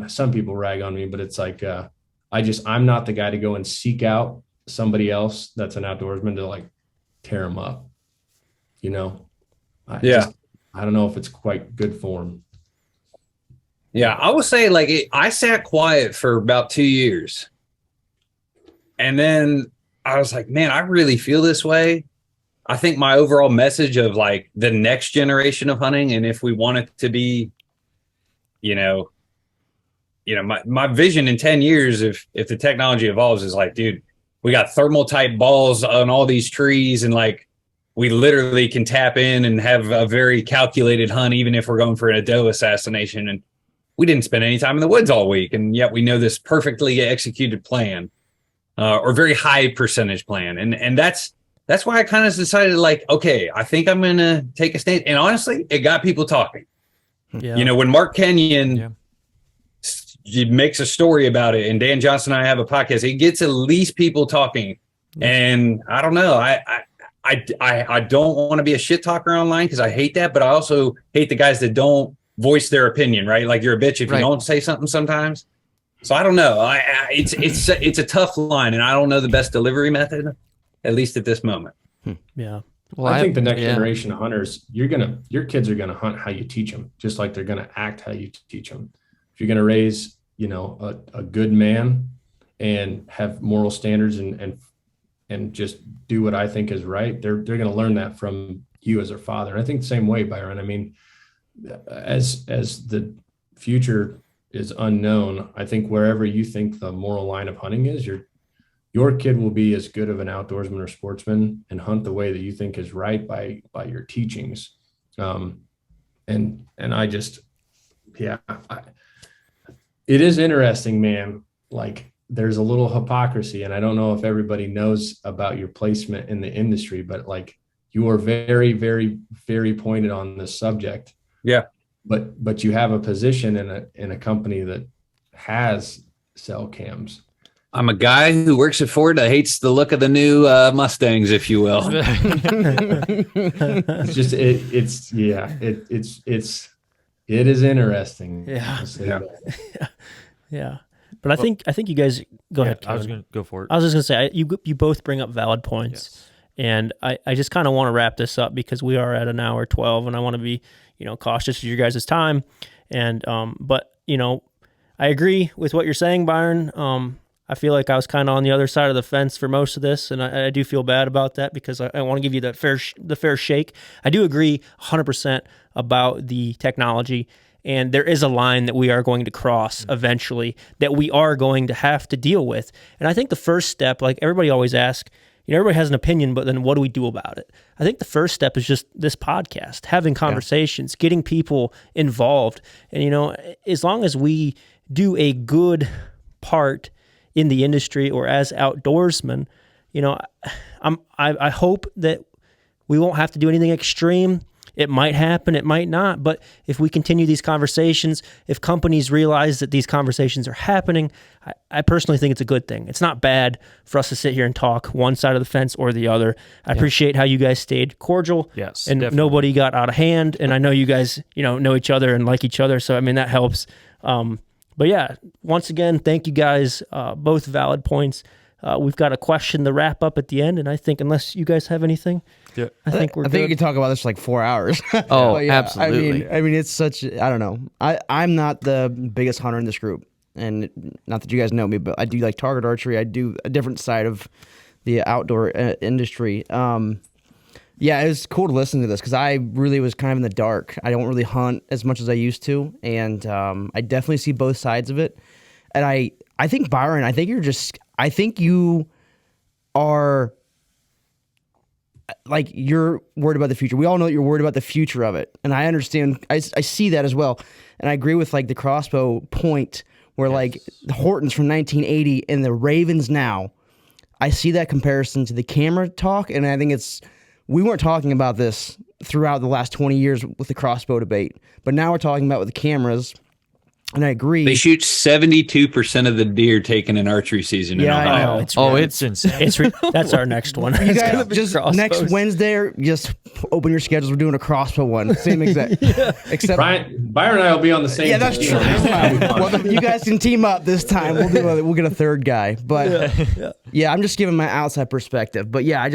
Some people rag on me, but it's like, I'm not the guy to go and seek out somebody else that's an outdoorsman to like tear them up. I don't know if it's quite good form. Yeah, I would say like I sat quiet for about 2 years. And then I was like, man, I really feel this way. I think my overall message of like the next generation of hunting, and if we want it to be, my vision in 10 years, if the technology evolves, is like, dude, we got thermal type balls on all these trees, and like we literally can tap in and have a very calculated hunt, even if we're going for a doe assassination. And we didn't spend any time in the woods all week, and yet we know this perfectly executed plan, or very high percentage plan. And that's why I kind of decided, like, okay, I think I'm going to take a stand. And honestly, it got people talking. Yeah. When Mark Kenyon makes a story about it, and Dan Johnson and I have a podcast, it gets at least people talking. And I don't know, I don't want to be a shit talker online because I hate that, but I also hate the guys that don't voice their opinion, right? Like, you're a bitch if you don't say something sometimes. So I don't know. It's a tough line, and I don't know the best delivery method, at least at this moment. Yeah. Well, I think the next generation of hunters, your kids are going to hunt how you teach them, just like they're going to act how you teach them. If you're going to raise, a good man and have moral standards and just do what I think is right, they're going to learn that from you as their father. And I think the same way, Byron. I mean, as the future is unknown, I think wherever you think the moral line of hunting is, your kid will be as good of an outdoorsman or sportsman and hunt the way that you think is right by your teachings. And I just, it is interesting, man. Like, there's a little hypocrisy, and I don't know if everybody knows about your placement in the industry, but like, you are very, very, very pointed on this subject. Yeah. But you have a position in a company that has cell cams. I'm a guy who works at Ford that hates the look of the new Mustangs, if you will. It's just it is interesting. Yeah. But I think you guys go ahead. I was going to go for it. I was just going to say, you both bring up valid points. Yes. And I just kind of want to wrap this up because we are at an hour 12, and I want to be, cautious of your guys' time. And, but, I agree with what you're saying, Byron. I feel like I was kind of on the other side of the fence for most of this, and I do feel bad about that because I want to give you the fair shake. I do agree 100% about the technology, and there is a line that we are going to cross eventually that we are going to have to deal with. And I think the first step, like everybody always asks, everybody has an opinion, but then what do we do about it? I think the first step is just this podcast, having conversations, getting people involved. And, as long as we do a good part in the industry or as outdoorsmen, I hope that we won't have to do anything extreme. It might happen, it might not, but if we continue these conversations, if companies realize that these conversations are happening, I personally think it's a good thing. It's not bad for us to sit here and talk one side of the fence or the other. I appreciate how you guys stayed cordial, and definitely. Nobody got out of hand, and I know you guys, know each other and like each other, so I mean, that helps. But yeah, once again, thank you guys, both valid points. We've got a question to wrap up at the end, and I think unless you guys have anything, I think we're good. I think you could talk about this for like 4 hours. Absolutely. I mean, it's such, I don't know. I'm not the biggest hunter in this group, and not that you guys know me, but I do like target archery. I do a different side of the outdoor industry. It was cool to listen to this because I really was kind of in the dark. I don't really hunt as much as I used to, and I definitely see both sides of it. And I think, Byron, I think you are like you're worried about the future. We all know that you're worried about the future of it, and I understand. I see that as well, and I agree with like the crossbow point where like the Hortons from 1980 and the Ravens now. I see that comparison to the camera talk, and I think we weren't talking about this throughout the last 20 years with the crossbow debate, but now we're talking about with the cameras. And I agree. They shoot 72% of the deer taken in archery season in Ohio. It's insane. That's our next one. You guys just next Wednesday, just open your schedules. We're doing a crossbow one. Same exact. Except Byron and I will be on the same. Yeah, that's true. Well, you guys can team up this time. We'll get a third guy. But yeah, I'm just giving my outside perspective. But yeah,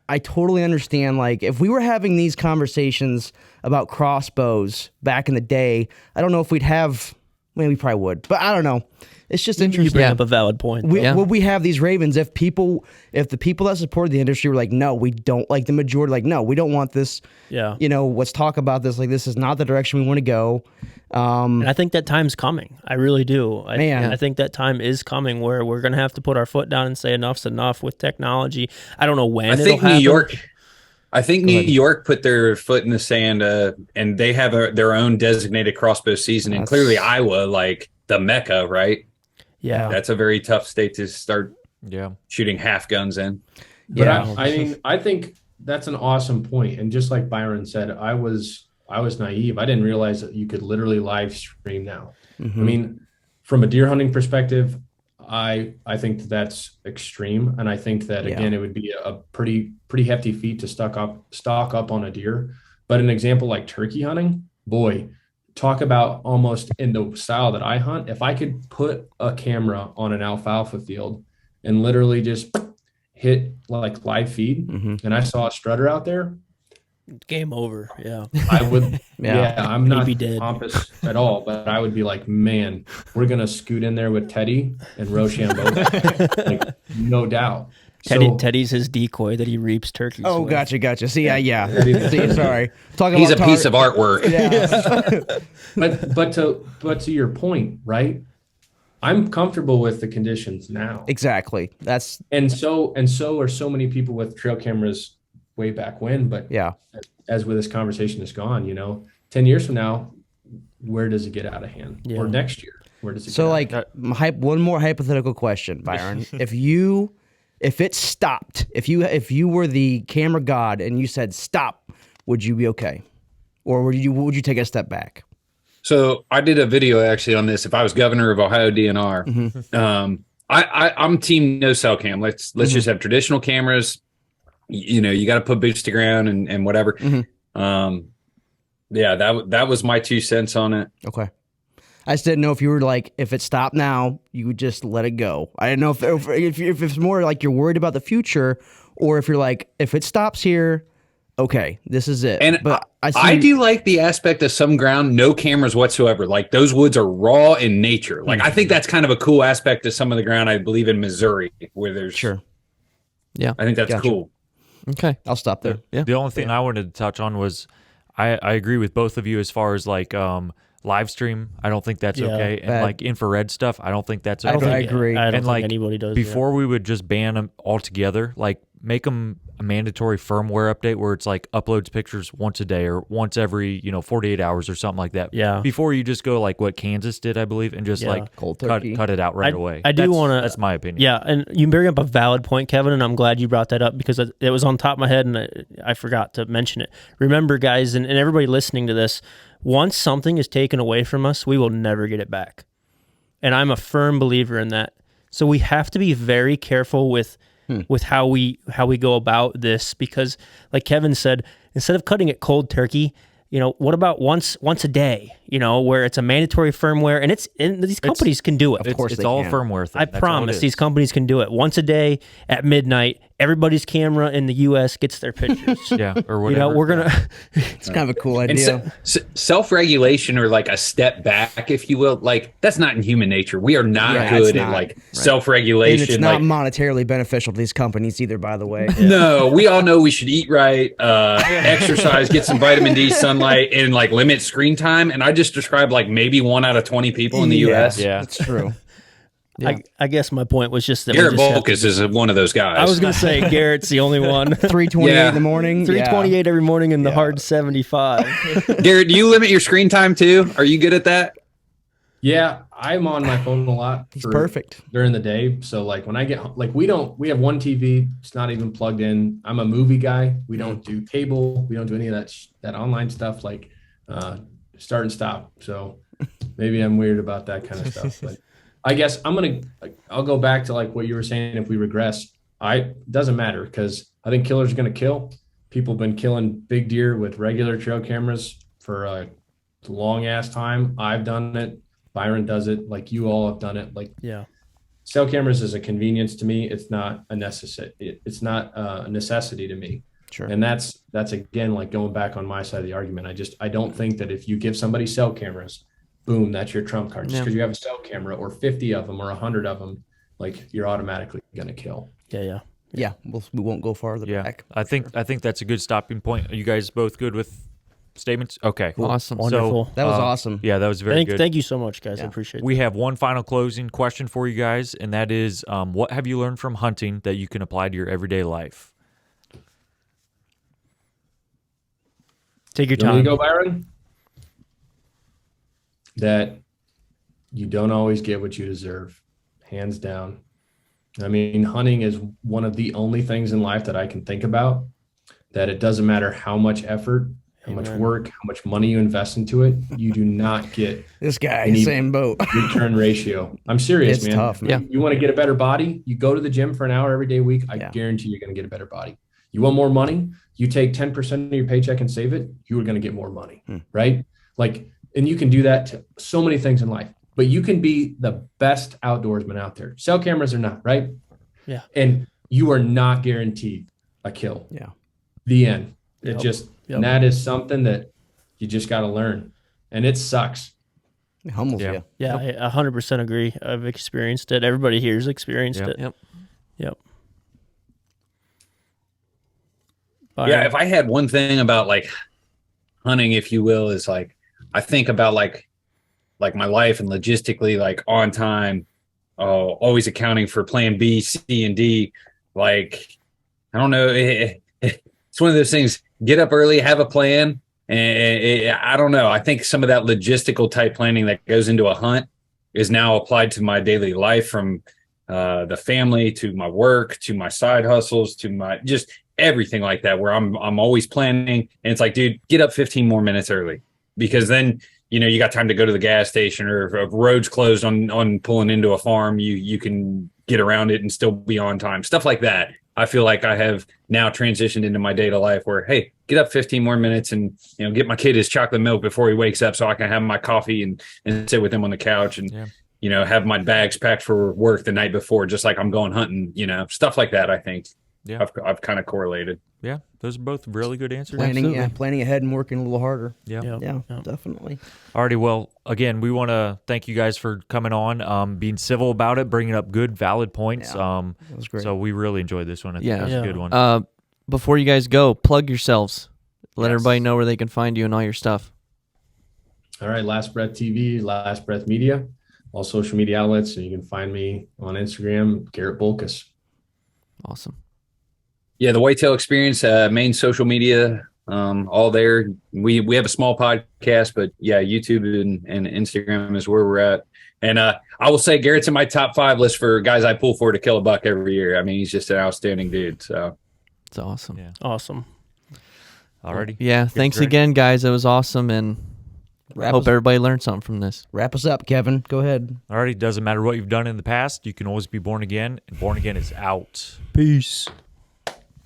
I totally understand. Like, if we were having these conversations about crossbows back in the day, I don't know if we'd have. Well, we probably would, but I don't know. It's just interesting. You bring up a valid point. Would we have these Ravens if the people that supported the industry were like, no, we don't, like the majority, like, no, we don't want this. Yeah. Let's talk about this. Like, this is not the direction we want to go. And I think that time's coming. I really do. I think that time is coming where we're going to have to put our foot down and say enough's enough with technology. I don't know when it'll happen. I think New York put their foot in the sand, and they have their own designated crossbow season. And clearly Iowa, like the Mecca, right? Yeah. That's a very tough state to start shooting half guns in. But I think that's an awesome point. And just like Byron said, I was naive. I didn't realize that you could literally live stream now. Mm-hmm. I mean, from a deer hunting perspective, I think that's extreme. And I think that, again, it would be a pretty hefty feat to stock up on a deer. But an example like turkey hunting, boy, talk about almost in the style that I hunt. If I could put a camera on an alfalfa field and literally just hit like live feed, and I saw a strutter out there, game over. Yeah, I would. I'm not dead. pompous at all, but I would be like, man, we're gonna scoot in there with Teddy and Rochambeau, like no doubt. Teddy's his decoy that he reaps turkeys. Oh, with. Gotcha. See, See, sorry. He's a piece of artwork. Yeah. but to your point, right? I'm comfortable with the conditions now. Exactly. And so are so many people with trail cameras way back when. But as with this conversation is gone, 10 years from now, where does it get out of hand? Yeah. Or next year, where does it get out? One more hypothetical question, Byron. If it stopped, if you were the camera god and you said stop, would you be okay? Or would you take a step back? So I did a video actually on this. If I was governor of Ohio DNR, I'm team no cell cam. Let's just have traditional cameras. You got to put boots to ground and whatever. That was my 2 cents on it. Okay. I just didn't know if you were like, if it stopped now, you would just let it go. I didn't know if it's more like you're worried about the future, or if you're like, if it stops here, okay, this is it. And but I do like the aspect of some ground, no cameras whatsoever. Like those woods are raw in nature. Like I think that's kind of a cool aspect of some of the ground. I believe in Missouri where there's Yeah, I think that's cool. Okay, I'll stop there. Yeah. The only thing I wanted to touch on was I agree with both of you as far as like live stream. I don't think that's okay. And like infrared stuff, I don't think that's okay. I agree. I don't think anybody does. Before we would just ban them altogether, like make them a mandatory firmware update where it's like uploads pictures once a day or once every 48 hours or something like that. Yeah. Before you just go like what Kansas did, I believe, and just like cold cut turkey. it out right away. I do want to. That's my opinion. Yeah, and you bring up a valid point, Kevin, and I'm glad you brought that up because it was on top of my head and I forgot to mention it. Remember, guys, and everybody listening to this, once something is taken away from us, we will never get it back. And I'm a firm believer in that. So we have to be very careful with how we go about this because, like Kevin said, instead of cutting it cold turkey, what about once a day, where it's a mandatory firmware and these companies can do it. Of course, it's all a firmware thing. I promise these companies can do it once a day at midnight. Everybody's camera in the U.S. gets their pictures. Or whatever. We're gonna. It's kind of a cool idea. Self-regulation or like a step back, if you will, like that's not in human nature. We are not good at self-regulation. And it's not monetarily beneficial to these companies either, by the way. No, we all know we should eat right, exercise, get some vitamin D, sunlight, and like limit screen time. And I just described like maybe 1 out of 20 people in the U.S. Yeah, that's true. Yeah. I guess my point was just that Garrett we just have to Boelkes is one of those guys. I was going to say Garrett's the only one. 3:28 Yeah. in the morning. 3:28 every morning in the Yeah. hard 75. Garrett, do you limit your screen time too? Are you good at that? Yeah, I'm on my phone a lot. He's perfect. During the day. So like when I get home, like we have one TV. It's not even plugged in. I'm a movie guy. We don't do cable. We don't do any of that online stuff like start and stop. So maybe I'm weird about that kind of stuff. But I guess I'll go back to like what you were saying. If we regress, it doesn't matter because I think killers are going to kill. People have been killing big deer with regular trail cameras for a long ass time. I've done it. Byron does it. Like you all have done it. Like cell cameras is a convenience to me. It's not a necessity. It's not a necessity to me. Sure. And that's again, like going back on my side of the argument. I don't think that if you give somebody cell cameras, boom, that's your trump card. Just because you have a cell camera or 50 of them or 100 of them, like you're automatically going to kill. Yeah. We won't go farther back. I think that's a good stopping point. Are you guys both good with statements? Okay. Cool. Awesome. Wonderful. That was awesome. Yeah, that was very good. Thank you so much, guys. I appreciate it. We have one final closing question for you guys, and that is, what have you learned from hunting that you can apply to your everyday life? Take your You want me time. to go, Byron? That you don't always get what you deserve, hands down. I mean, hunting is one of the only things in life that I can think about that it doesn't matter how much effort, how much work, how much money you invest into it, you do not get This guy, any same boat. return ratio. I'm serious, It's man. tough, man. You want to get a better body, you go to the gym for an hour every day a week, I guarantee you're going to get a better body. You want more money, you take 10% of your paycheck and save it, you are going to get more money, right? Like, and you can do that to so many things in life, but you can be the best outdoorsman out there. Cell cameras are not, right? Yeah. And you are not guaranteed a kill. Yeah. The end. Yep. It just, Yep. and that is something that you just got to learn. And it sucks. It humbles you. Yeah, I 100% agree. I've experienced it. Everybody here has experienced it. Yep. Yeah, if I had one thing about like hunting, if you will, is like I think about like my life and logistically like on time, always accounting for plan B, C, and D. Like I don't know, it's one of those things. Get up early, have a plan, and I don't know. I think some of that logistical type planning that goes into a hunt is now applied to my daily life, from the family to my work to my side hustles to my just everything like that, where I'm always planning. And it's like, dude, get up 15 more minutes early, because then, you know, you got time to go to the gas station, or if a road's closed on pulling into a farm, you can get around it and still be on time. Stuff like that. I feel like I have now transitioned into my day-to life where, hey, get up 15 more minutes and, you know, get my kid his chocolate milk before he wakes up so I can have my coffee and sit with him on the couch and, you know, have my bags packed for work the night before, just like I'm going hunting, you know, stuff like that. I think I've kind of correlated. Yeah, those are both really good answers. Planning ahead and working a little harder. Yeah, definitely. Alrighty, well, again, we want to thank you guys for coming on, being civil about it, bringing up good, valid points. That was great. So we really enjoyed this one. I think it was a good one. Before you guys go, plug yourselves. Let everybody know where they can find you and all your stuff. All right, Last Breath TV, Last Breath Media, all social media outlets, and you can find me on Instagram, Garrett Boelkes. Awesome. Yeah, the Whitetail Experience, main social media, all there. We have a small podcast, but yeah, YouTube and Instagram is where we're at. And I will say Garrett's in my top 5 list for guys I pull for to kill a buck every year. I mean, he's just an outstanding dude. So it's awesome. Yeah. Awesome. Alrighty. Yeah, thanks again, guys. It was awesome, and hope everybody learned something from this. Wrap us up, Kevin. Go ahead. Alrighty, doesn't matter what you've done in the past. You can always be born again, and born again is out. Peace.